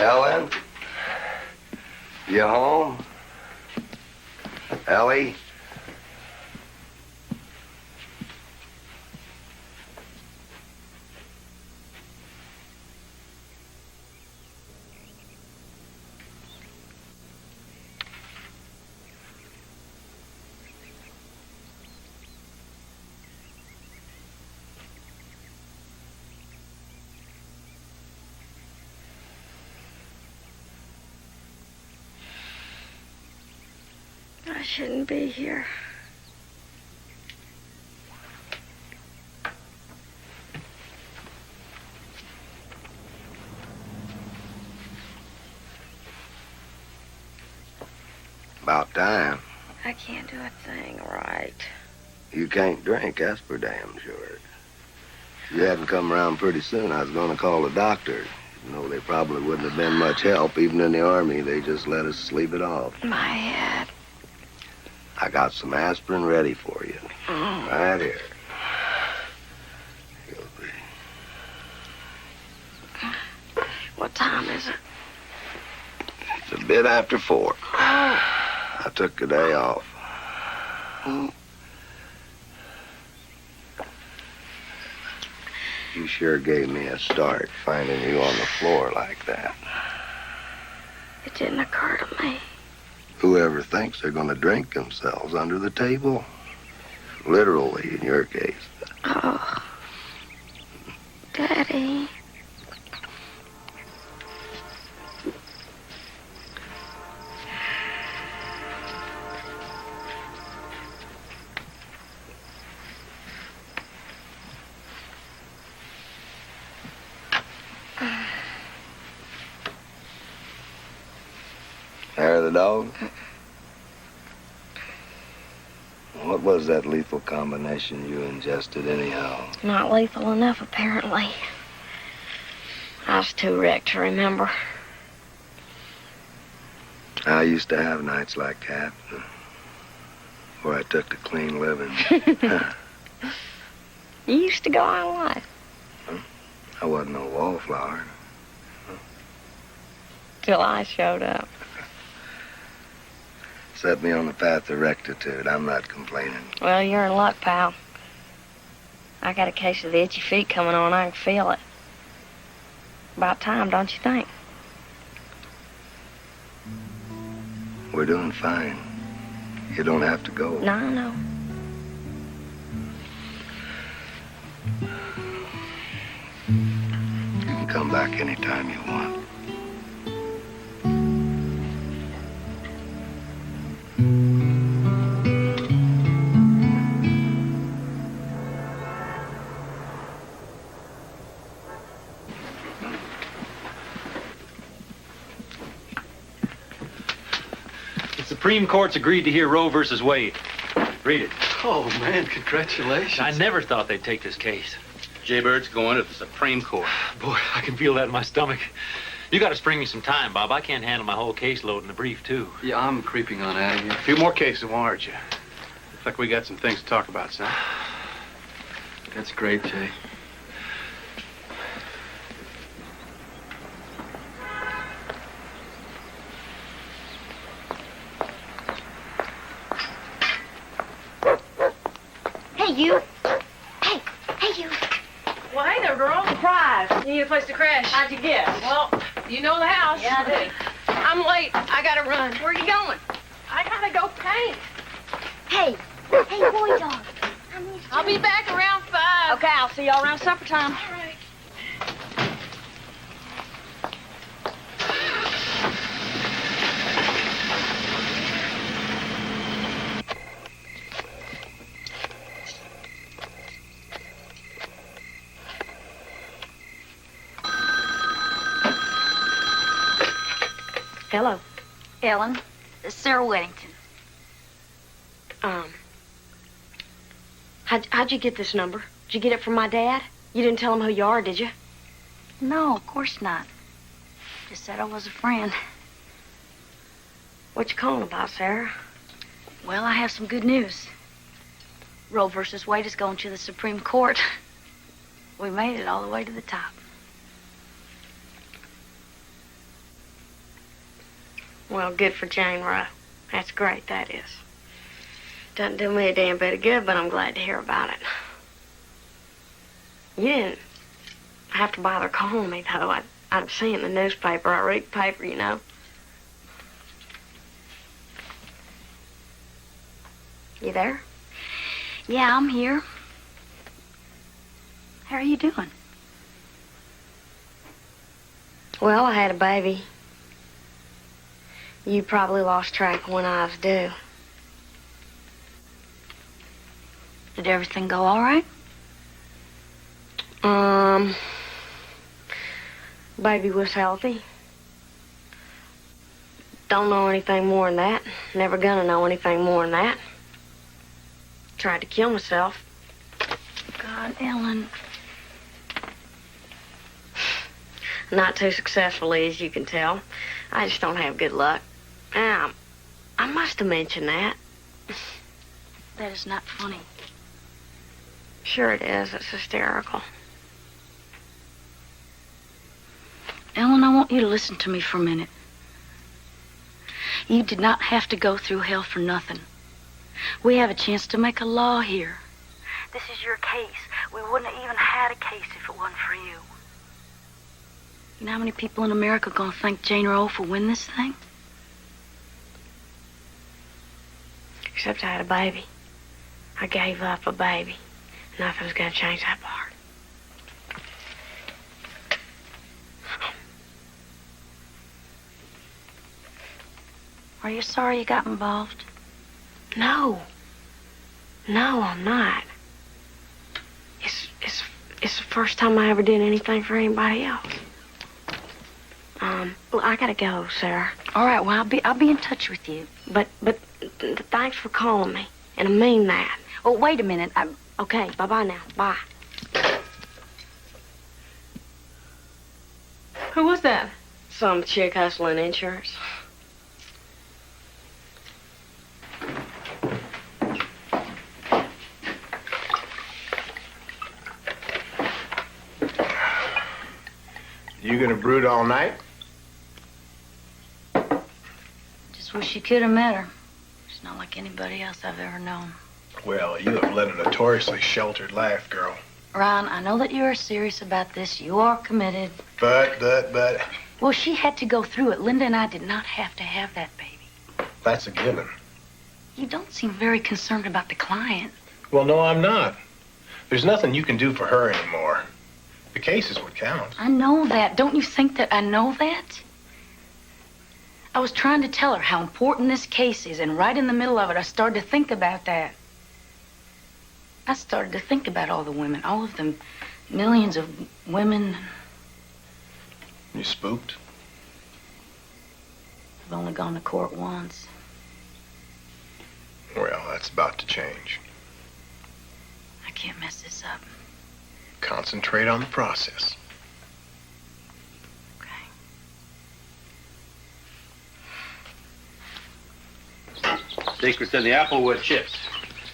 Ellen? You home? Ellie? I shouldn't be here. About time. I can't do a thing right. You can't drink, that's for damn sure. If you hadn't come around pretty soon, I was going to call the doctor. You know, they probably wouldn't have been much help. Even in the Army, they just let us sleep it off. My head. I got some aspirin ready for you. Right here. What time is it? It's a bit after 4. Oh. I took the day off. You sure gave me a start, finding you on the floor like that. It didn't occur to me. Whoever thinks they're going to drink themselves under the table? Literally, in your case. Oh. Daddy. Hair of the dog? What was that lethal combination you ingested anyhow? Not lethal enough, apparently. I was too wrecked to remember. I used to have nights like that, where I took to clean living. You used to go out a lot. I wasn't no wallflower. Till I showed up. Set me on the path of rectitude. I'm not complaining. Well, you're in luck, pal. I got a case of the itchy feet coming on. I can feel it. About time, don't you think? We're doing fine. You don't have to go. No, I know. You can come back anytime you want. The Supreme Court's agreed to hear Roe versus Wade. Read it. Oh, man, congratulations. I never thought they'd take this case. Jaybird's going to the Supreme Court. Boy, I can feel that in my stomach. You got to spring me some time, Bob. I can't handle my whole caseload in a brief, too. Yeah, I'm creeping on out of here. A few more cases won't hurt you. Looks like we got some things to talk about, son. That's great, Jay. Hey, you. Hey, you. Well, hey there, girl. Surprise. You need a place to crash. How'd you guess? Well, you know the house. Yeah, I do. I'm late. I gotta run. Where are you going? I gotta go paint. Hey, boy dog. I'll be back around 5. Okay, I'll see y'all around supper time. All right. Hello. Ellen, Sarah Weddington. How'd you get this number? Did you get it from my dad? You didn't tell him who you are, did you? No, of course not. Just said I was a friend. What you calling about, Sarah? Well, I have some good news. Roe versus Wade is going to the Supreme Court. We made it all the way to the top. Well, good for Jane Roe. That's great, that is. Doesn't do me a damn bit of good, but I'm glad to hear about it. You didn't have to bother calling me, though. I'd see it in the newspaper. I read the paper, you know. You there? Yeah, I'm here. How are you doing? Well, I had a baby. You probably lost track of when I was due. Did everything go all right? Baby was healthy. Don't know anything more than that. Never gonna know anything more than that. Tried to kill myself. God, Ellen. Not too successfully, as you can tell. I just don't have good luck. I must have mentioned that. That is not funny. Sure it is. It's hysterical. Ellen, I want you to listen to me for a minute. You did not have to go through hell for nothing. We have a chance to make a law here. This is your case. We wouldn't have even had a case if it wasn't for you. You know how many people in America are going to thank Jane Roe for winning this thing? Except I had a baby. I gave up a baby. Nothing's going to change that part. Are you sorry you got involved? No. No, I'm not. It's the first time I ever did anything for anybody else. Well, I gotta go, Sarah. All right, well, I'll be in touch with you. But thanks for calling me, and I mean that. Oh, wait a minute. Okay, bye-bye now. Bye. Who was that? Some chick hustling insurance. You gonna brood all night? Just wish you could have met her. She's not like anybody else I've ever known. Well, you have led a notoriously sheltered life, girl. Ron, I know that you are serious about this. You are committed. But... Well, she had to go through it. Linda and I did not have to have that baby. That's a given. You don't seem very concerned about the client. Well, no, I'm not. There's nothing you can do for her anymore. The case is what counts. I know that. Don't you think that I know that? I was trying to tell her how important this case is, and right in the middle of it, I started to think about that. I started to think about all the women, all of them, millions of women. You spooked? I've only gone to court once. Well, that's about to change. I can't mess this up. Concentrate on the process. Secret to the applewood chips.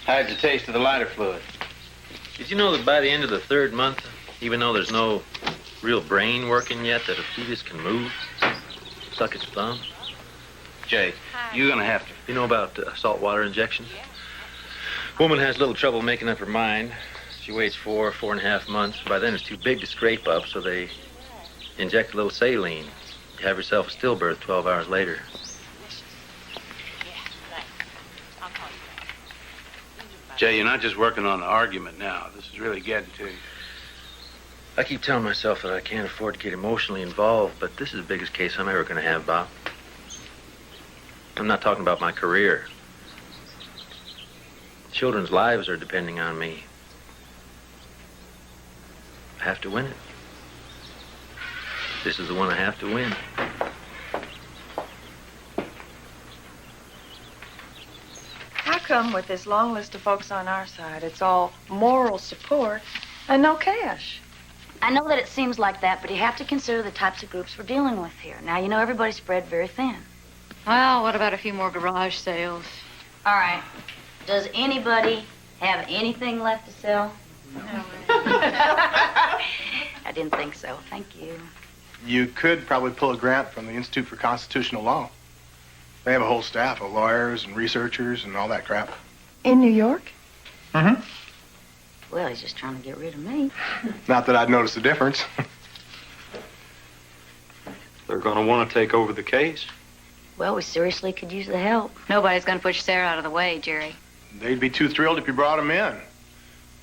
Hides the taste of the lighter fluid. Did you know that by the end of the 3rd month, even though there's no real brain working yet, that a fetus can move, suck its thumb? Jay, you're gonna have to. You know about saltwater injections? Woman has little trouble making up her mind. She waits 4.5 months. By then it's too big to scrape up, so they inject a little saline. You have yourself a stillbirth 12 hours later. Jay, you're not just working on an argument now. This is really getting to you. I keep telling myself that I can't afford to get emotionally involved, but this is the biggest case I'm ever going to have, Bob. I'm not talking about my career. Children's lives are depending on me. I have to win it. This is the one I have to win. How come with this long list of folks on our side, it's all moral support and no cash? I know that it seems like that, but you have to consider the types of groups we're dealing with here. Now, you know everybody's spread very thin. Well, what about a few more garage sales? All right. Does anybody have anything left to sell? No. I didn't think so. Thank you. You could probably pull a grant from the Institute for Constitutional Law. They have a whole staff of lawyers and researchers and all that crap. In New York? Mm-hmm. Well, he's just trying to get rid of me. Not that I'd notice the difference. They're going to want to take over the case. Well, we seriously could use the help. Nobody's going to push Sarah out of the way, Jerry. They'd be too thrilled if you brought them in.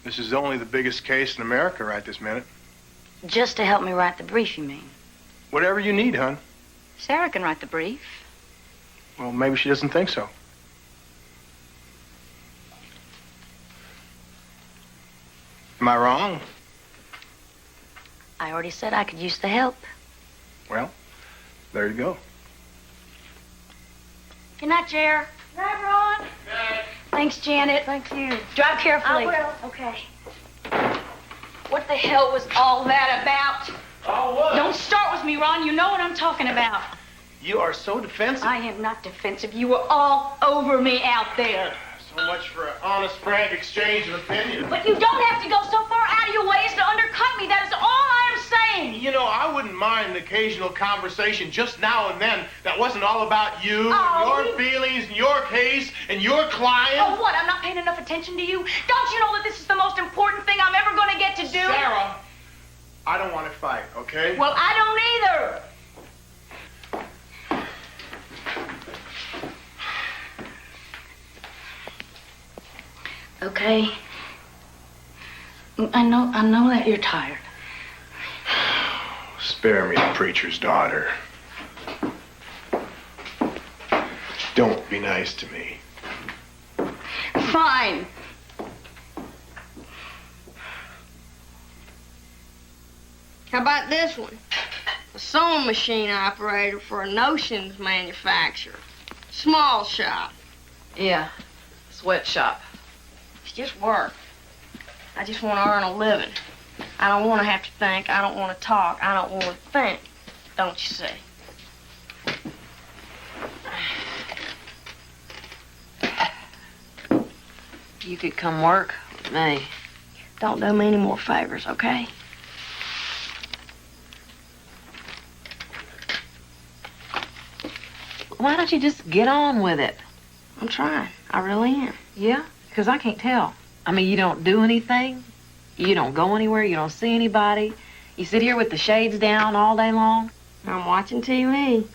This is only the biggest case in America right this minute. Just to help me write the brief, you mean? Whatever you need, hon. Sarah can write the brief. Well, maybe she doesn't think so. Am I wrong? I already said I could use the help. Well, there you go. Good night, Jer. Good night, Ron. Thanks, Janet. Thank you. Drive carefully. I will. Okay. What the hell was all that about? Oh, what? Don't start with me, Ron. You know what I'm talking about. You are so defensive. I am not defensive. You were all over me out there. So much for an honest, frank exchange of opinion. But you don't have to go so far out of your way as to undercut me. That is all I am saying. You know, I wouldn't mind an occasional conversation just now and then that wasn't all about you and your feelings and your case and your client. Oh, what? I'm not paying enough attention to you? Don't you know that this is the most important thing I'm ever going to get to do? Sarah, I don't want to fight, okay? Well, I don't either. Okay. I know that you're tired. Spare me the preacher's daughter. Don't be nice to me. Fine. How about this one? A sewing machine operator for a notions manufacturer. Small shop. Yeah, sweatshop. It's just work. I just want to earn a living. I don't want to have to think. I don't want to talk. I don't want to think. Don't you see? You could come work with me. Don't do me any more favors, okay? Why don't you just get on with it? I'm trying. I really am. Yeah? Because I can't tell. I mean, you don't do anything. You don't go anywhere. You don't see anybody. You sit here with the shades down all day long. I'm watching TV.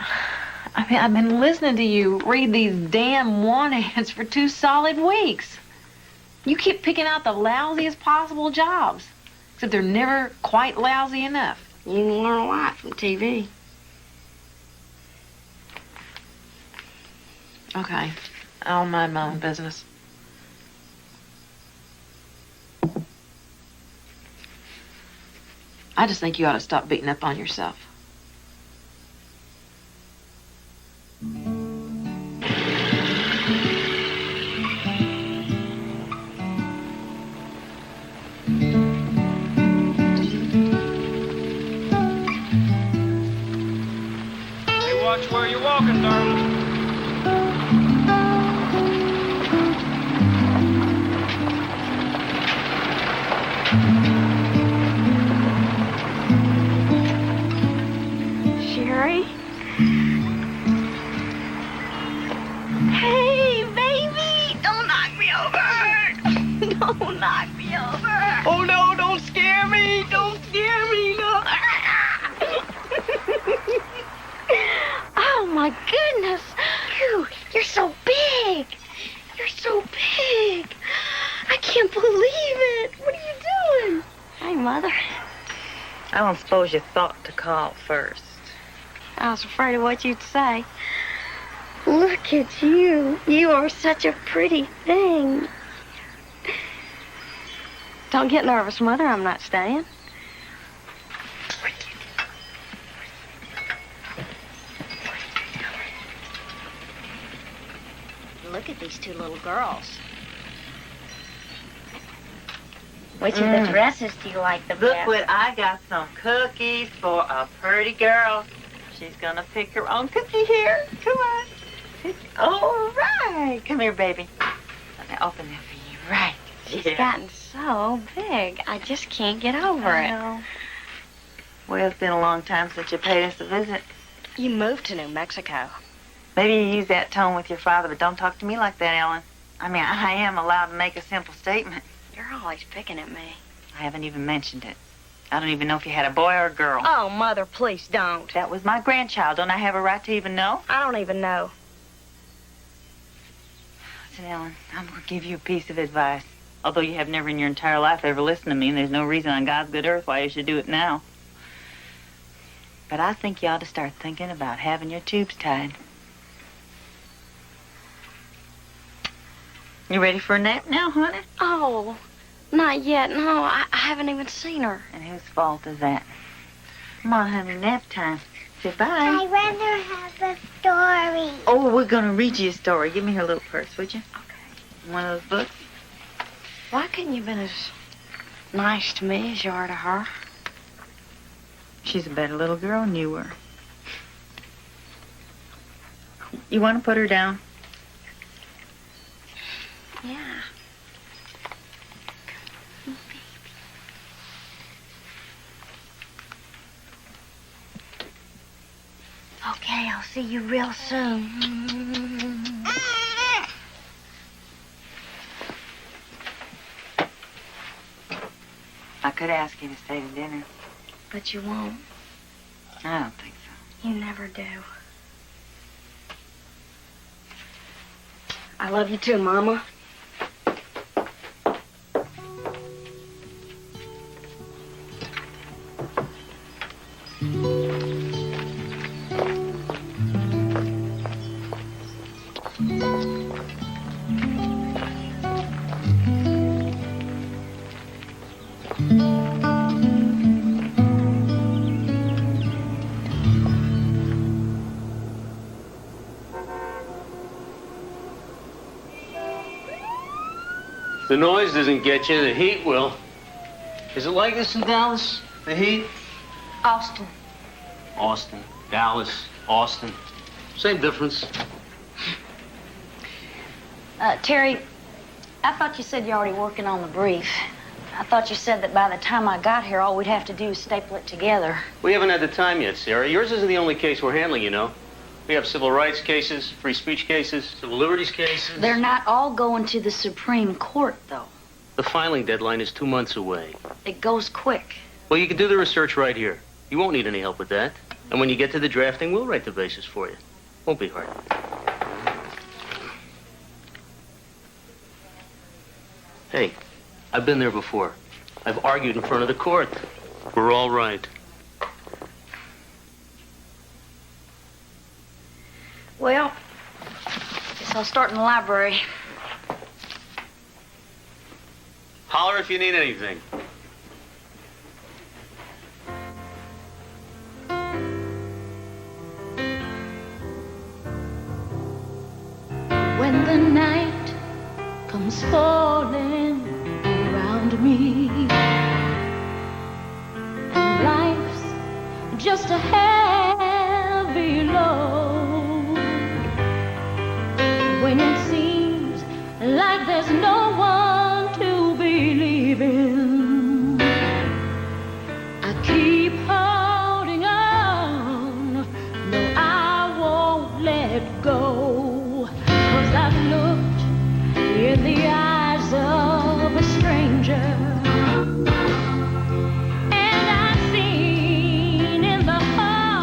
I mean, I've been listening to you read these damn want-ads for 2 solid weeks. You keep picking out the lousiest possible jobs. Except they're never quite lousy enough. You can learn a lot from TV. Okay. I'll mind my own business. I just think you ought to stop beating up on yourself. Hey, watch where you're walking, darling. Sherry? Hey, baby! Don't knock me over! Don't knock me over! Oh, no, don't scare me! Don't scare me! No! Oh, my goodness! Phew, you're so big! You're so big! I can't believe it! What are you doing? Hey, Mother. I don't suppose you thought to call first. I was afraid of what you'd say. Look at you. You are such a pretty thing. Don't get nervous, Mother. I'm not staying. Look at these 2 little girls. Which of the dresses do you like the best? Look what I got, some cookies for a pretty girl. She's gonna pick her own cookie here. Come on. All right. Come here, baby. Let me open that for you. Right. She's gotten so big. I just can't get over I it. know. Well, it's been a long time since you paid us a visit. You moved to New Mexico. Maybe you use that tone with your father, but don't talk to me like that, Ellen. I mean, I am allowed to make a simple statement. You're always picking at me. I haven't even mentioned it. I don't even know if you had a boy or a girl. Oh, Mother, please don't. That was my grandchild. Don't I have a right to even know? I don't even know. Listen, Ellen, I'm going to give you a piece of advice. Although you have never in your entire life ever listened to me, and there's no reason on God's good earth why you should do it now. But I think you ought to start thinking about having your tubes tied. You ready for a nap now, honey? Oh, not yet. No, I haven't even seen her. And whose fault is that? Come on, honey, nap time. Say bye. I'd rather have a story. Oh, we're going to read you a story. Give me her little purse, would you? Okay. One of those books? Why couldn't you have been as nice to me as you are to her? She's a better little girl than you were. You want to put her down? Yeah. Okay, I'll see you real soon. I could ask you to stay to dinner. But you won't. I don't think so. You never do. I love you too, Mama. The noise doesn't get you, the heat will. Is it like this in Dallas, the heat? Austin. Austin, Dallas, Austin. Same difference. Terry, I thought you said you're already working on the brief. I thought you said that by the time I got here, all we'd have to do is staple it together. We haven't had the time yet, Sarah. Yours isn't the only case we're handling, you know. We have civil rights cases, free speech cases, civil liberties cases. They're not all going to the Supreme Court, though. The filing deadline is 2 months away. It goes quick. Well, you can do the research right here. You won't need any help with that. And when you get to the drafting, we'll write the basis for you. Won't be hard. Hey, I've been there before. I've argued in front of the court. We're all right. Well, guess I'll start in the library. Holler if you need anything. When the night comes falling around me and life's just a heavy load, when it seems like there's no one to believe in, I keep holding on. No, I won't let go, 'cause I've looked in the eyes of a stranger, and I've seen in the heart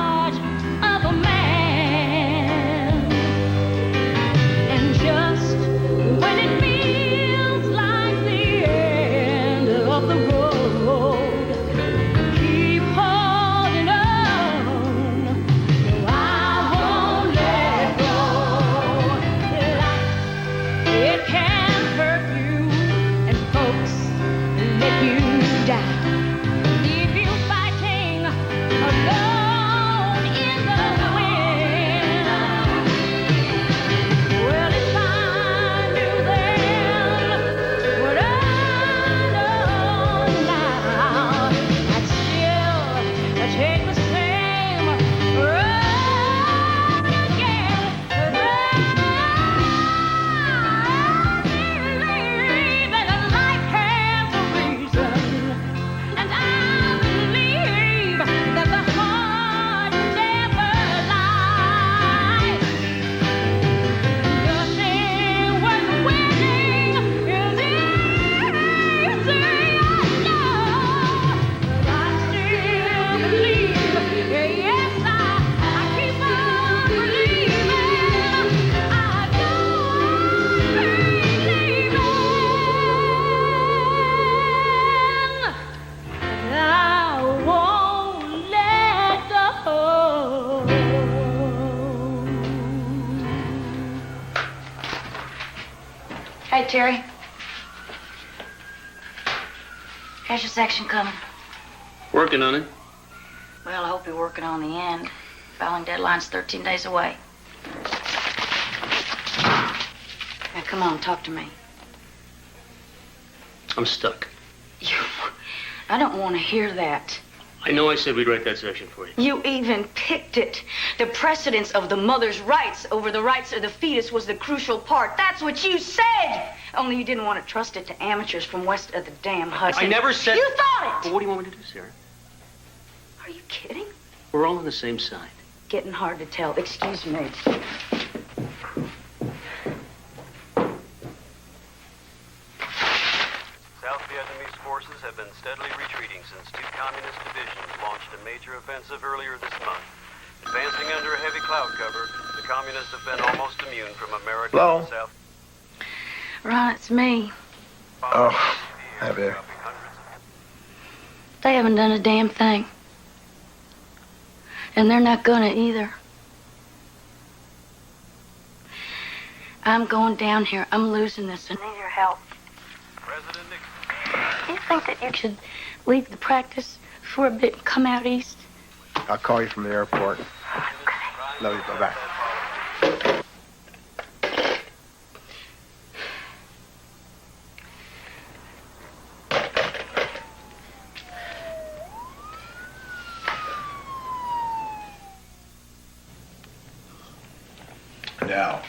Hey, Terry. How's your section coming? Working on it. Well, I hope you're working on the end. Filing deadline's 13 days away. Now, come on, talk to me. I'm stuck. I don't want to hear that. I know I said we'd write that section for you. You even picked it. The precedence of the mother's rights over the rights of the fetus was the crucial part. That's what you said! Only you didn't want to trust it to amateurs from west of the damn Hudson. I never said... You thought it! Well, what do you want me to do, Sarah? Are you kidding? We're all on the same side. Getting hard to tell. Excuse me. South Vietnamese forces have been steadily retreating since two communist divisions launched a major offensive earlier this month. Advancing under a heavy cloud cover, the communists have been almost immune from America and South. Ron, it's me. Oh, hi there. They haven't done a damn thing. And they're not gonna either. I'm going down here. I'm losing this. I need your help. Do you think that you should leave the practice for a bit and come out east? I'll call you from the airport. Love you. Bye-bye. Now,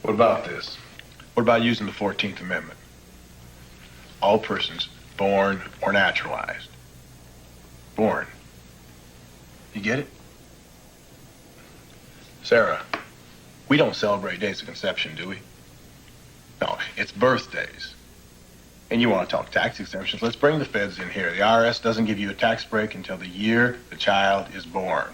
what about this? What about using the 14th Amendment? All persons born or naturalized. Born. You get it? Sarah, we don't celebrate days of conception, do we? No, it's birthdays. And you want to talk tax exemptions? Let's bring the feds in here. The IRS doesn't give you a tax break until the year the child is born.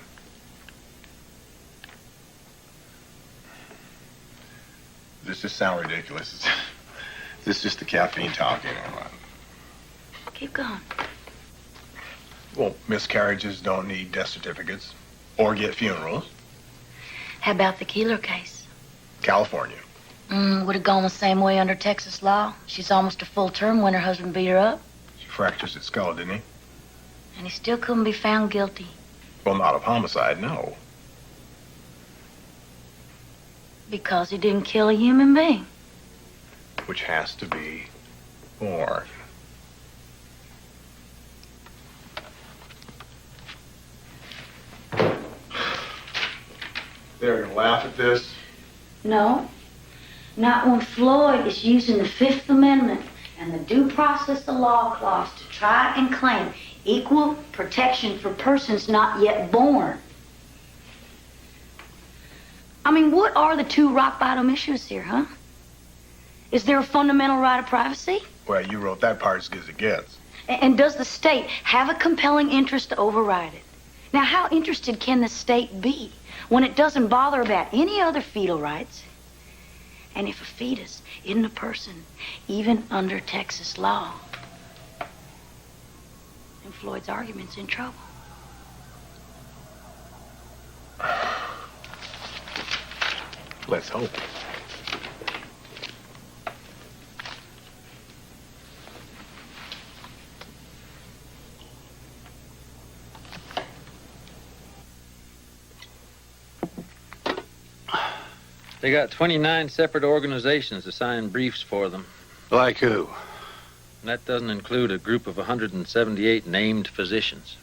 Does this sound ridiculous? Is this just the caffeine talking or what? Keep going. Well, miscarriages don't need death certificates or get funerals. How about the Keeler case? California. Would have gone the same way under Texas law. She's almost a full term when her husband beat her up. She fractures his skull, didn't he? And he still couldn't be found guilty. Well, not of homicide, no. Because he didn't kill a human being. Which has to be born. They're gonna laugh at this. No. Not when Floyd is using the Fifth Amendment and the Due Process of Law clause to try and claim equal protection for persons not yet born. I mean, what are the two rock-bottom issues here, huh? Is there a fundamental right of privacy? Well, you wrote that part as good as it gets. And does the state have a compelling interest to override it? Now, how interested can the state be when it doesn't bother about any other fetal rights? And if a fetus isn't a person, even under Texas law, then Floyd's argument's in trouble. Let's hope. They got 29 separate organizations assigned briefs for them. Like who? And that doesn't include a group of 178 named physicians.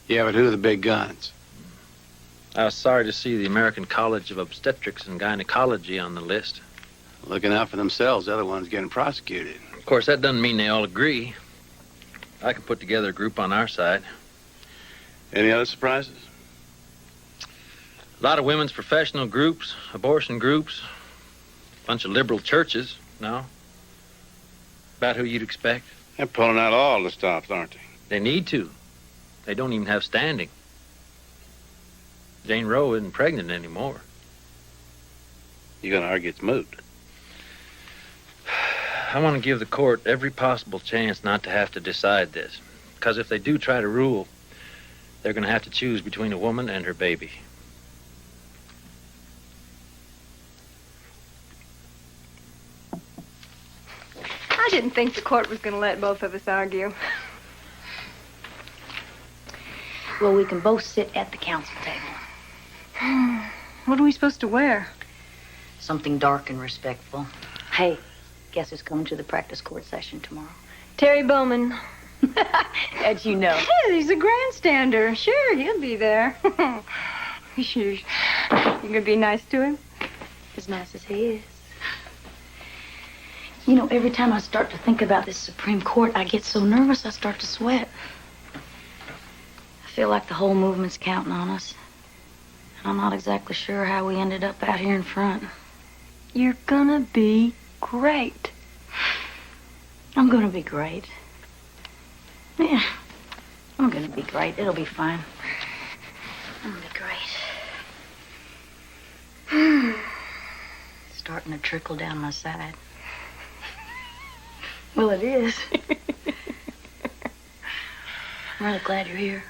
Yeah, but who are the big guns? I was sorry to see the American College of Obstetrics and Gynecology on the list. Looking out for themselves, the other ones getting prosecuted. Of course, that doesn't mean they all agree. I can put together a group on our side. Any other surprises? A lot of women's professional groups, abortion groups, a bunch of liberal churches, no? About who you'd expect. They're pulling out all the stops, aren't they? They need to. They don't even have standing. Jane Roe isn't pregnant anymore. You're gonna argue it's moot. I want to give the court every possible chance not to have to decide this. Because if they do try to rule, they're going to have to choose between a woman and her baby. didn't think the court was going to let both of us argue. Well, we can both sit at the council table. What are we supposed to wear? Something dark and respectful. Hey, guess who's coming to the practice court session tomorrow? Terry Bowman. As you know. Yeah, he's a grandstander. Sure, he'll be there. You gonna be nice to him? As nice as he is. You know, every time I start to think about this Supreme Court, I get so nervous I start to sweat. I feel like the whole movement's counting on us. And I'm not exactly sure how we ended up out here in front. You're gonna be great. I'm gonna be great. Yeah, I'm gonna be great. It'll be fine. I'm gonna be great. Starting to trickle down my side. Well, it is. I'm really glad you're here.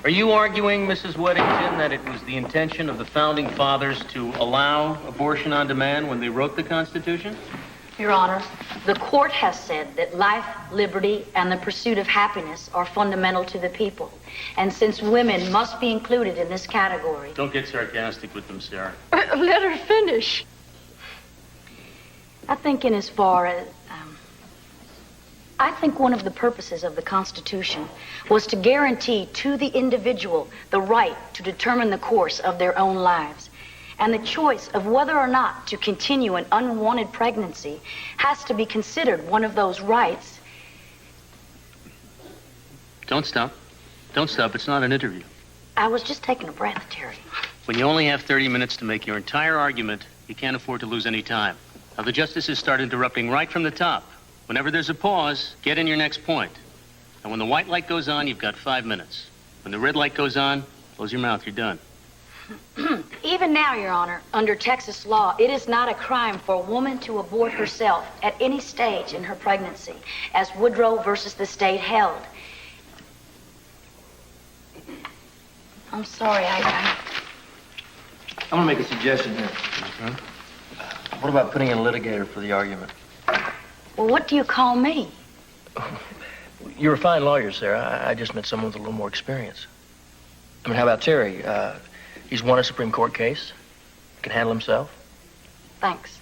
Are you arguing, Mrs. Weddington, that it was the intention of the Founding Fathers to allow abortion on demand when they wrote the Constitution? Your Honor, the court has said that life, liberty, and the pursuit of happiness are fundamental to the people. And since women must be included in this category... Don't get sarcastic with them, Sarah. Let her finish. I think in as far as... I think one of the purposes of the Constitution was to guarantee to the individual the right to determine the course of their own lives. And the choice of whether or not to continue an unwanted pregnancy has to be considered one of those rights. Don't stop. Don't stop. It's not an interview. I was just taking a breath, Terry. When you only have 30 minutes to make your entire argument, you can't afford to lose any time. Now, the justices start interrupting right from the top. Whenever there's a pause, get in your next point. And when the white light goes on, you've got 5 minutes. When the red light goes on, close your mouth. You're done. Even now, Your Honor, under Texas law, it is not a crime for a woman to abort herself at any stage in her pregnancy, as Woodrow versus the state held. I'm sorry, I want to make a suggestion here. What about putting in a litigator for the argument? Well, what do you call me? You're a fine lawyer, Sarah. I just meant someone with a little more experience. I mean, how about Terry? He's won a Supreme Court case. He can handle himself. Thanks.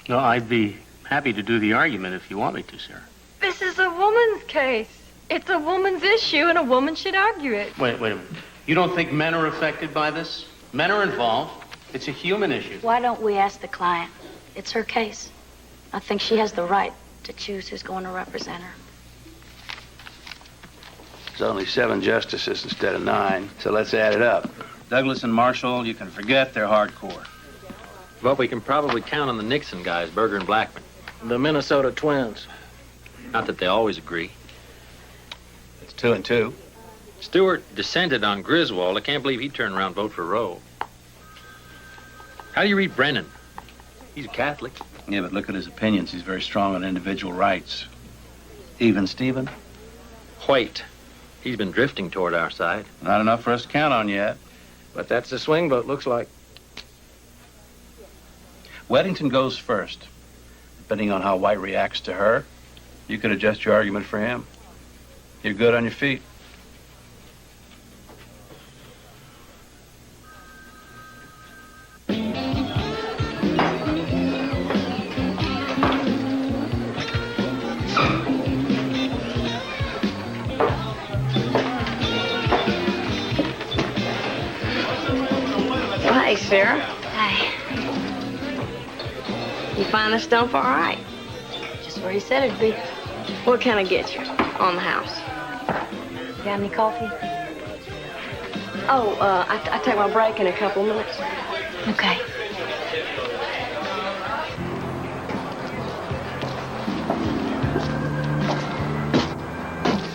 No, I'd be happy to do the argument if you want me to, Sarah. This is a woman's case. It's a woman's issue, and a woman should argue it. Wait a minute. You don't think men are affected by this? Men are involved. It's a human issue. Why don't we ask the client? It's her case. I think she has the right to choose who's going to represent her. There's only 7 justices instead of 9, so let's add it up. Douglas and Marshall, you can forget they're hardcore. But we can probably count on the Nixon guys, Berger and Blackman. The Minnesota Twins. Not that they always agree. It's 2 and 2. Stewart dissented on Griswold. I can't believe he turned around and voted for Roe. How do you read Brennan? He's a Catholic. Yeah, but look at his opinions. He's very strong on individual rights. Even Stephen? White. He's been drifting toward our side. Not enough for us to count on yet. But that's the swing vote, looks like. Weddington goes first. Depending on how White reacts to her, you could adjust your argument for him. You're good on your feet. Hi, Sarah. Hi. You find the stump all right? Just where you said it'd be. What can I get you on the house? Got any coffee? Oh, I take my break in a couple of minutes. Okay.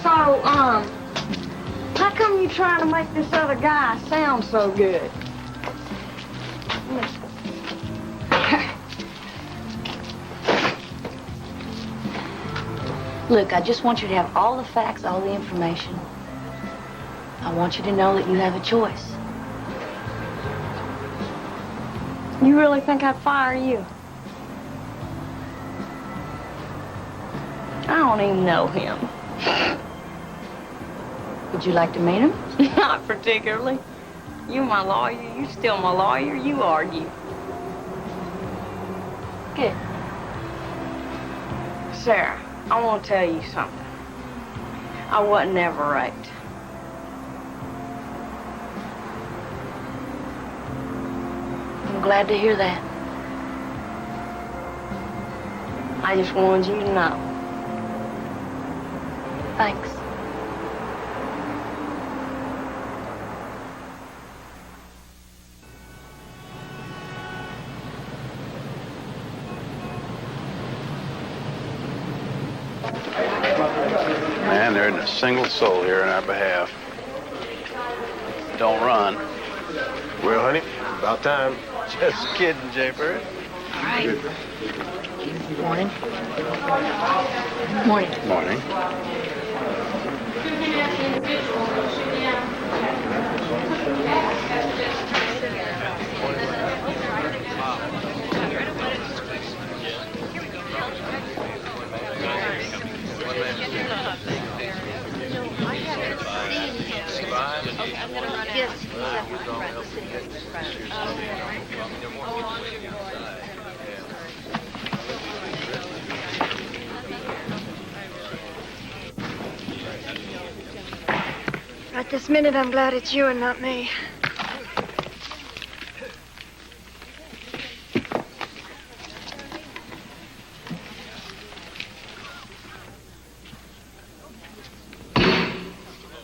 So, how come you trying to make this other guy sound so good? Look, I just want you to have all the facts, all the information. I want you to know that you have a choice. You really think I'd fire you? I don't even know him. Would you like to meet him? Not particularly. You're my lawyer. You're still my lawyer. You argue. Good. Sarah, I want to tell you something. I wasn't ever raped. I'm glad to hear that. I just wanted you to know. Thanks. Man, there isn't a single soul here in our behalf. Don't run. Well, honey, about time. Just kidding, Jay Bird. All right. Morning. Morning. Morning. Right this minute, I'm glad it's you and not me.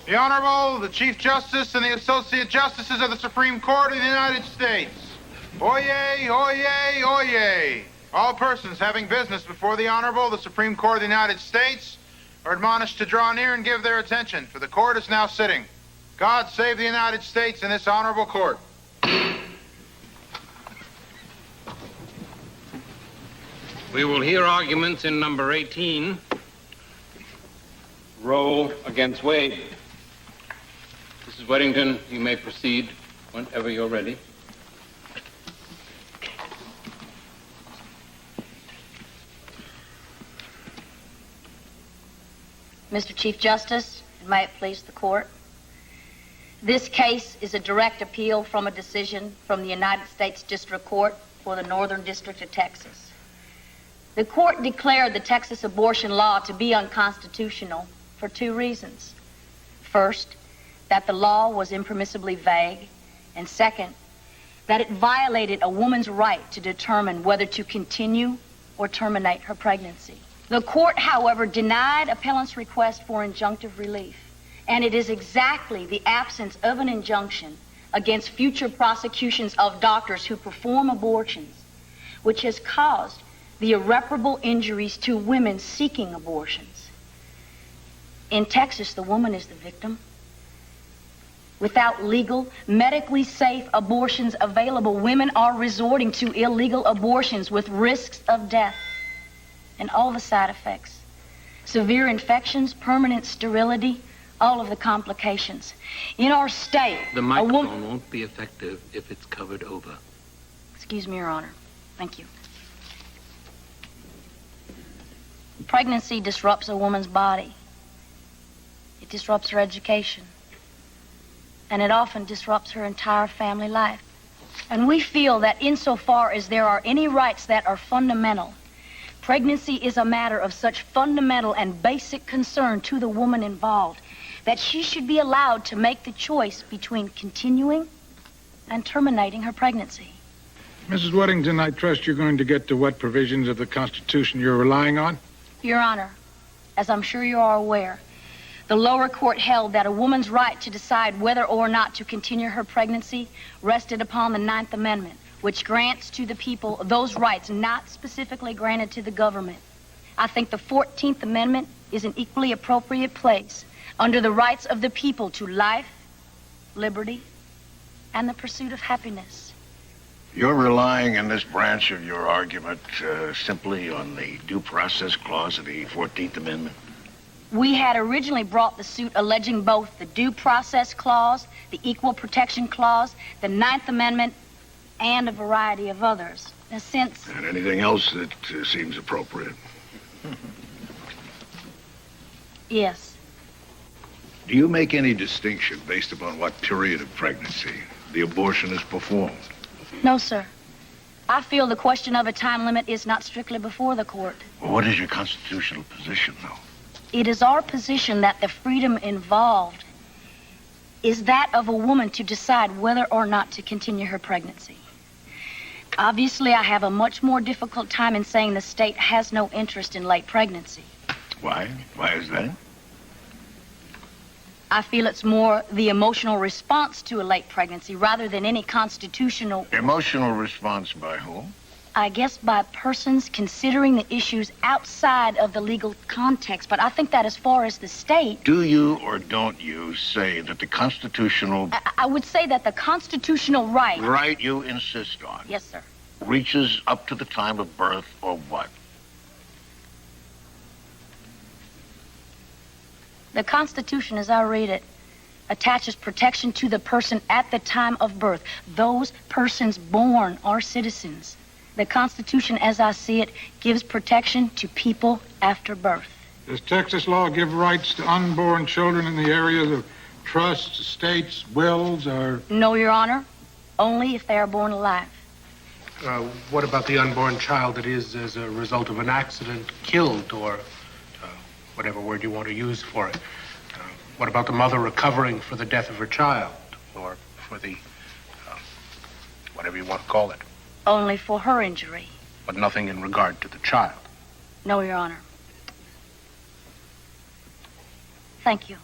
The Honorable, the Chief Justice, and the Associate Justices of the Supreme Court of the United States. Oyez, oyez, oyez. All persons having business before the Honorable, the Supreme Court of the United States, are admonished to draw near and give their attention, for the court is now sitting. God save the United States and this honorable court. We will hear arguments in number 18, Roe against Wade. Mrs. Weddington, you may proceed whenever you're ready. Mr. Chief Justice, and may it please the court, this case is a direct appeal from a decision from the United States District Court for the Northern District of Texas. The court declared the Texas abortion law to be unconstitutional for two reasons. First, that the law was impermissibly vague, and second, that it violated a woman's right to determine whether to continue or terminate her pregnancy. The court, however, denied appellant's request for injunctive relief, and it is exactly the absence of an injunction against future prosecutions of doctors who perform abortions which has caused the irreparable injuries to women seeking abortions. In Texas, the woman is the victim. Without legal, medically safe abortions available, women are resorting to illegal abortions with risks of death and all the side effects. Severe infections, permanent sterility, all of the complications. In our state, The microphone won't be effective if it's covered over. Excuse me, Your Honor. Thank you. Pregnancy disrupts a woman's body. It disrupts her education. And it often disrupts her entire family life. And we feel that insofar as there are any rights that are fundamental, pregnancy is a matter of such fundamental and basic concern to the woman involved that she should be allowed to make the choice between continuing and terminating her pregnancy. Mrs. Weddington, I trust you're going to get to what provisions of the Constitution you're relying on? Your Honor, as I'm sure you are aware, the lower court held that a woman's right to decide whether or not to continue her pregnancy rested upon the 9th Amendment, which grants to the people those rights not specifically granted to the government. I think the 14th Amendment is an equally appropriate place under the rights of the people to life, liberty, and the pursuit of happiness. You're relying in this branch of your argument simply on the due process clause of the 14th Amendment? We had originally brought the suit alleging both the due process clause, the equal protection clause, the 9th Amendment, and a variety of others. Since... And anything else that seems appropriate? Yes. Do you make any distinction based upon what period of pregnancy the abortion is performed? No, sir. I feel the question of a time limit is not strictly before the court. Well, what is your constitutional position, though? It is our position that the freedom involved is that of a woman to decide whether or not to continue her pregnancy. Obviously, I have a much more difficult time in saying the state has no interest in late pregnancy. Why? Why is that? I feel it's more the emotional response to a late pregnancy rather than any constitutional... Emotional response by whom? I guess by persons considering the issues outside of the legal context. But I think that as far as the state... Do you or don't you say that the constitutional... I would say that the constitutional right... Right you insist on? Yes, sir. Reaches up to the time of birth or what? The Constitution, as I read it, attaches protection to the person at the time of birth. Those persons born are citizens. The Constitution, as I see it, gives protection to people after birth. Does Texas law give rights to unborn children in the areas of trusts, estates, wills, or... No, Your Honor. Only if they are born alive. What about the unborn child that is, as a result of an accident, killed, or whatever word you want to use for it? What about the mother recovering for the death of her child, or for the, whatever you want to call it? Only for her injury. But nothing in regard to the child. No, Your Honor. Thank you.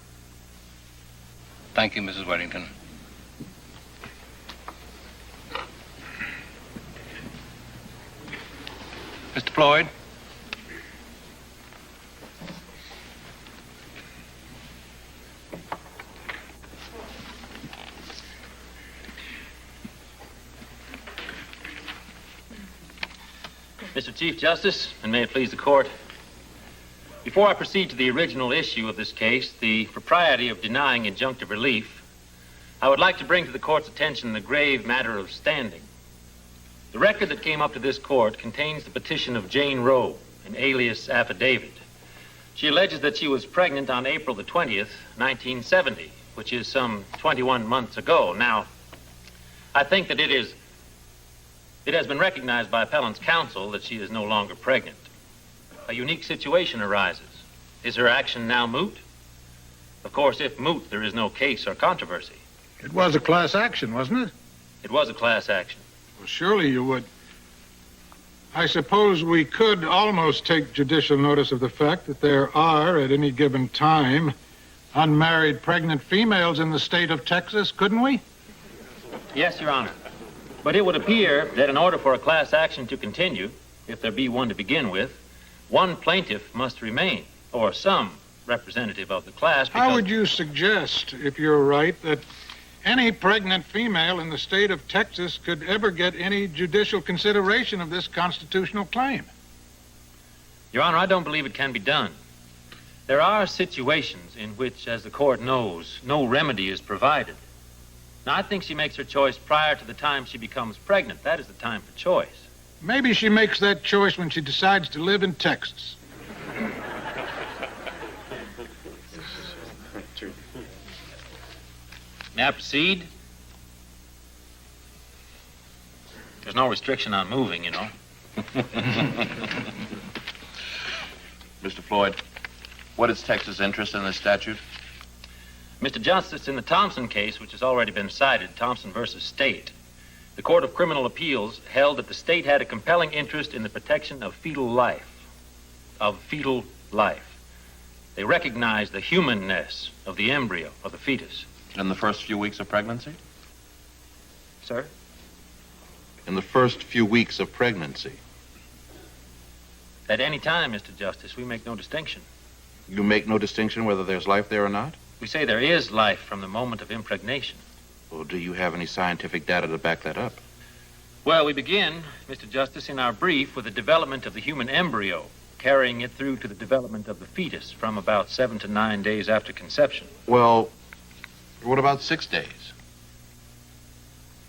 Thank you, Mrs. Weddington. Mr. Floyd? Mr. Chief Justice, and may it please the court, before I proceed to the original issue of this case, the propriety of denying injunctive relief, I would like to bring to the court's attention the grave matter of standing. The record that came up to this court contains the petition of Jane Rowe, an alias affidavit. She alleges that she was pregnant on April the 20th, 1970, which is some 21 months ago. Now, I think that it has been recognized by appellant's counsel that she is no longer pregnant. A unique situation arises. Is her action now moot? Of course, if moot, there is no case or controversy. It was a class action, wasn't it? It was a class action. Well, surely you would. I suppose we could almost take judicial notice of the fact that there are, at any given time, unmarried pregnant females in the state of Texas, couldn't we? Yes, Your Honor. But it would appear that in order for a class action to continue, if there be one to begin with, one plaintiff must remain, or some representative of the class. How would you suggest, if you're right, that any pregnant female in the state of Texas could ever get any judicial consideration of this constitutional claim? Your Honor, I don't believe it can be done. There are situations in which, as the court knows, no remedy is provided. Now, I think she makes her choice prior to the time she becomes pregnant. That is the time for choice. Maybe she makes that choice when she decides to live in Texas. May I proceed? There's no restriction on moving, you know. Mr. Floyd, what is Texas' interest in this statute? Mr. Justice, in the Thompson case, which has already been cited, Thompson versus State, the Court of Criminal Appeals held that the state had a compelling interest in the protection of fetal life. They recognized the humanness of the embryo, of the fetus. In the first few weeks of pregnancy? Sir? In the first few weeks of pregnancy. At any time, Mr. Justice, we make no distinction. You make no distinction whether there's life there or not? We say there is life from the moment of impregnation. Well, do you have any scientific data to back that up? Well, we begin, Mr. Justice, in our brief with the development of the human embryo, carrying it through to the development of the fetus from about 7 to 9 days after conception. Well, what about 6 days?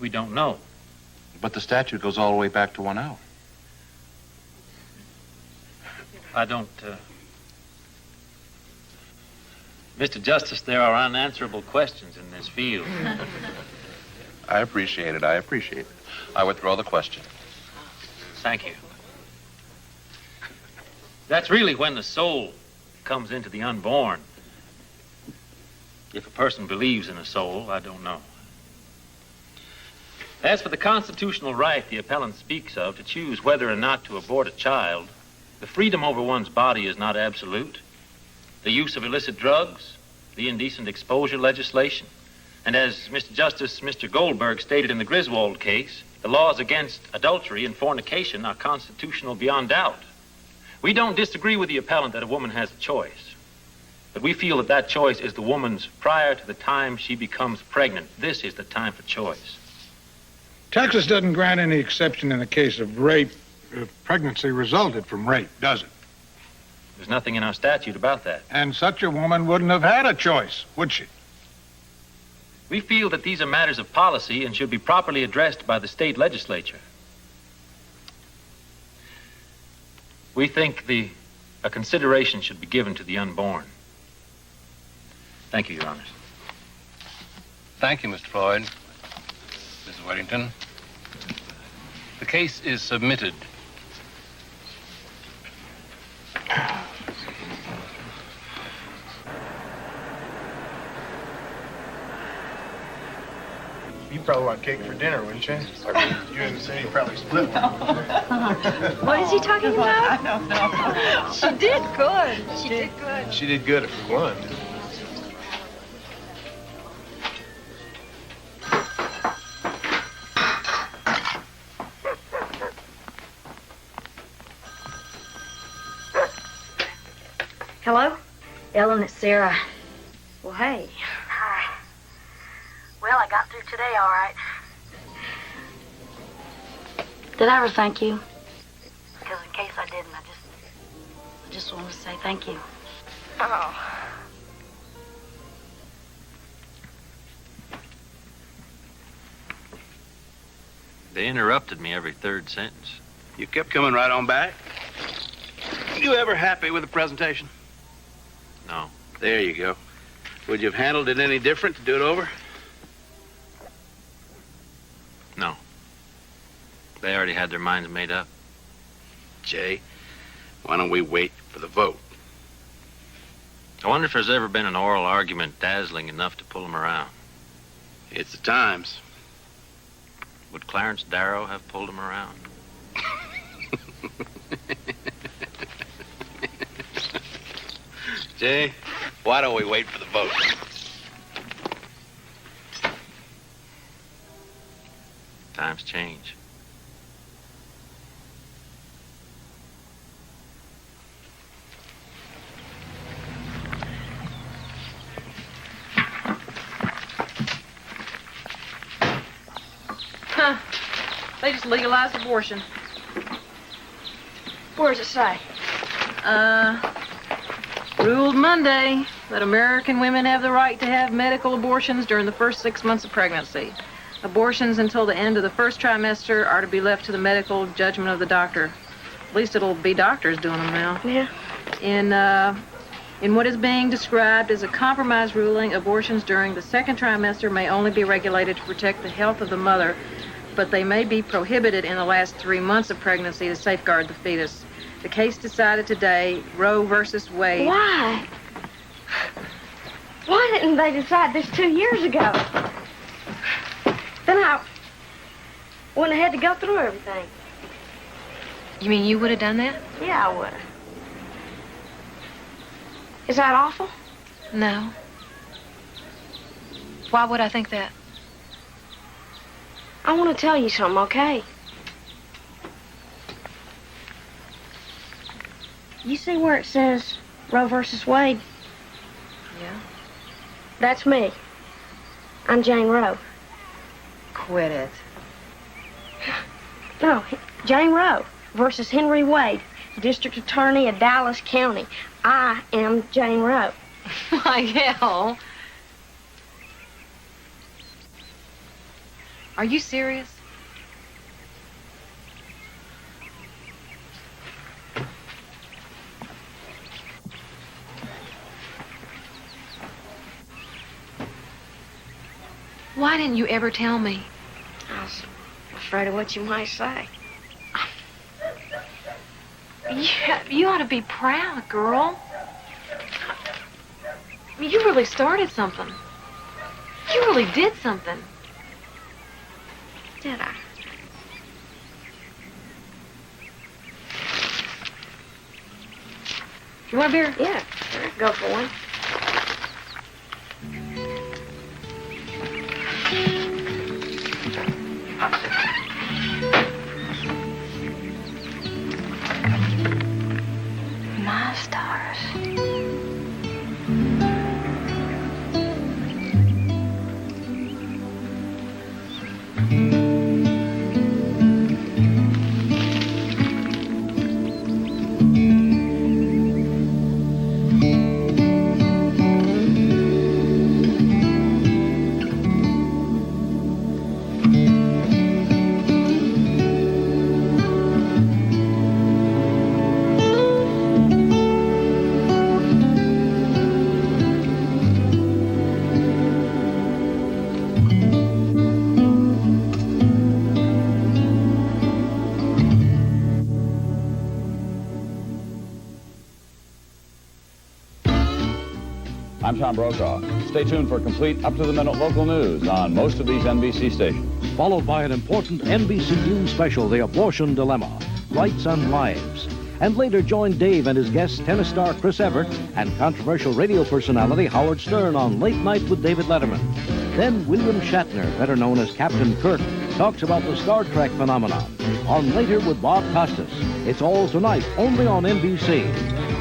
We don't know. But the statute goes all the way back to 1 hour. I don't, Mr. Justice, there are unanswerable questions in this field. I appreciate it. I appreciate it. I withdraw the question. Thank you. That's really when the soul comes into the unborn. If a person believes in a soul, I don't know. As for the constitutional right the appellant speaks of to choose whether or not to abort a child, the freedom over one's body is not absolute. The use of illicit drugs, the indecent exposure legislation, and as Mr. Justice Mr. Goldberg stated in the Griswold case, the laws against adultery and fornication are constitutional beyond doubt. We don't disagree with the appellant that a woman has a choice, but we feel that that choice is the woman's prior to the time she becomes pregnant. This is the time for choice. Texas doesn't grant any exception in the case of rape if pregnancy resulted from rape, does it? There's nothing in our statute about that. And such a woman wouldn't have had a choice, would she? We feel that these are matters of policy and should be properly addressed by the state legislature. We think a consideration should be given to the unborn. Thank you, Your Honors. Thank you, Mr. Floyd. Mrs. Weddington. The case is submitted. You probably want cake for dinner, wouldn't you? I mean, you and Cindy probably split one. What is he talking about? I don't know. She did good. She did good. She did good if we won. Hello? Ellen, it's Sarah. Well, hey. Hi. Well, I got through today, all right. Did I ever thank you? Because in case I didn't, I just wanted to say thank you. Oh. They interrupted me every third sentence. You kept coming right on back? You ever happy with the presentation? No. There you go. Would you have handled it any different to do it over? No. They already had their minds made up. Jay, why don't we wait for the vote? I wonder if there's ever been an oral argument dazzling enough to pull them around. It's the times. Would Clarence Darrow have pulled him around? Jay, why don't we wait for the vote? Times change. Huh. They just legalized abortion. Where does it say? Ruled Monday that American women have the right to have medical abortions during the first 6 months of pregnancy. Abortions until the end of the first trimester are to be left to the medical judgment of the doctor. At least it'll be doctors doing them now. Yeah. In what is being described as a compromise ruling, abortions during the second trimester may only be regulated to protect the health of the mother, but they may be prohibited in the last 3 months of pregnancy to safeguard the fetus. The case decided today, Roe versus Wade. Why? Why didn't they decide this 2 years ago? Then I wouldn't have had to go through everything. You mean you would have done that? Yeah, I would have. Is that awful? No. Why would I think that? I want to tell you something, okay? You see where it says Roe versus Wade? Yeah. That's me. I'm Jane Roe. Quit it. No, Jane Roe versus Henry Wade, District Attorney of Dallas County. I am Jane Roe. Like hell. Are you serious? Why didn't you ever tell me? I was afraid of what you might say. You ought to be proud, girl. I mean, you really started something. You really did something. Did I? You want a beer? Yeah, sure. Go for one. My stars. I'm Tom Brokaw. Stay tuned for complete, up-to-the-minute local news on most of these NBC stations. Followed by an important NBC News special, The Abortion Dilemma, Rights and Lives. And later join Dave and his guest, tennis star Chris Evert, and controversial radio personality Howard Stern on Late Night with David Letterman. Then William Shatner, better known as Captain Kirk, talks about the Star Trek phenomenon. On Later with Bob Costas. It's all tonight, only on NBC.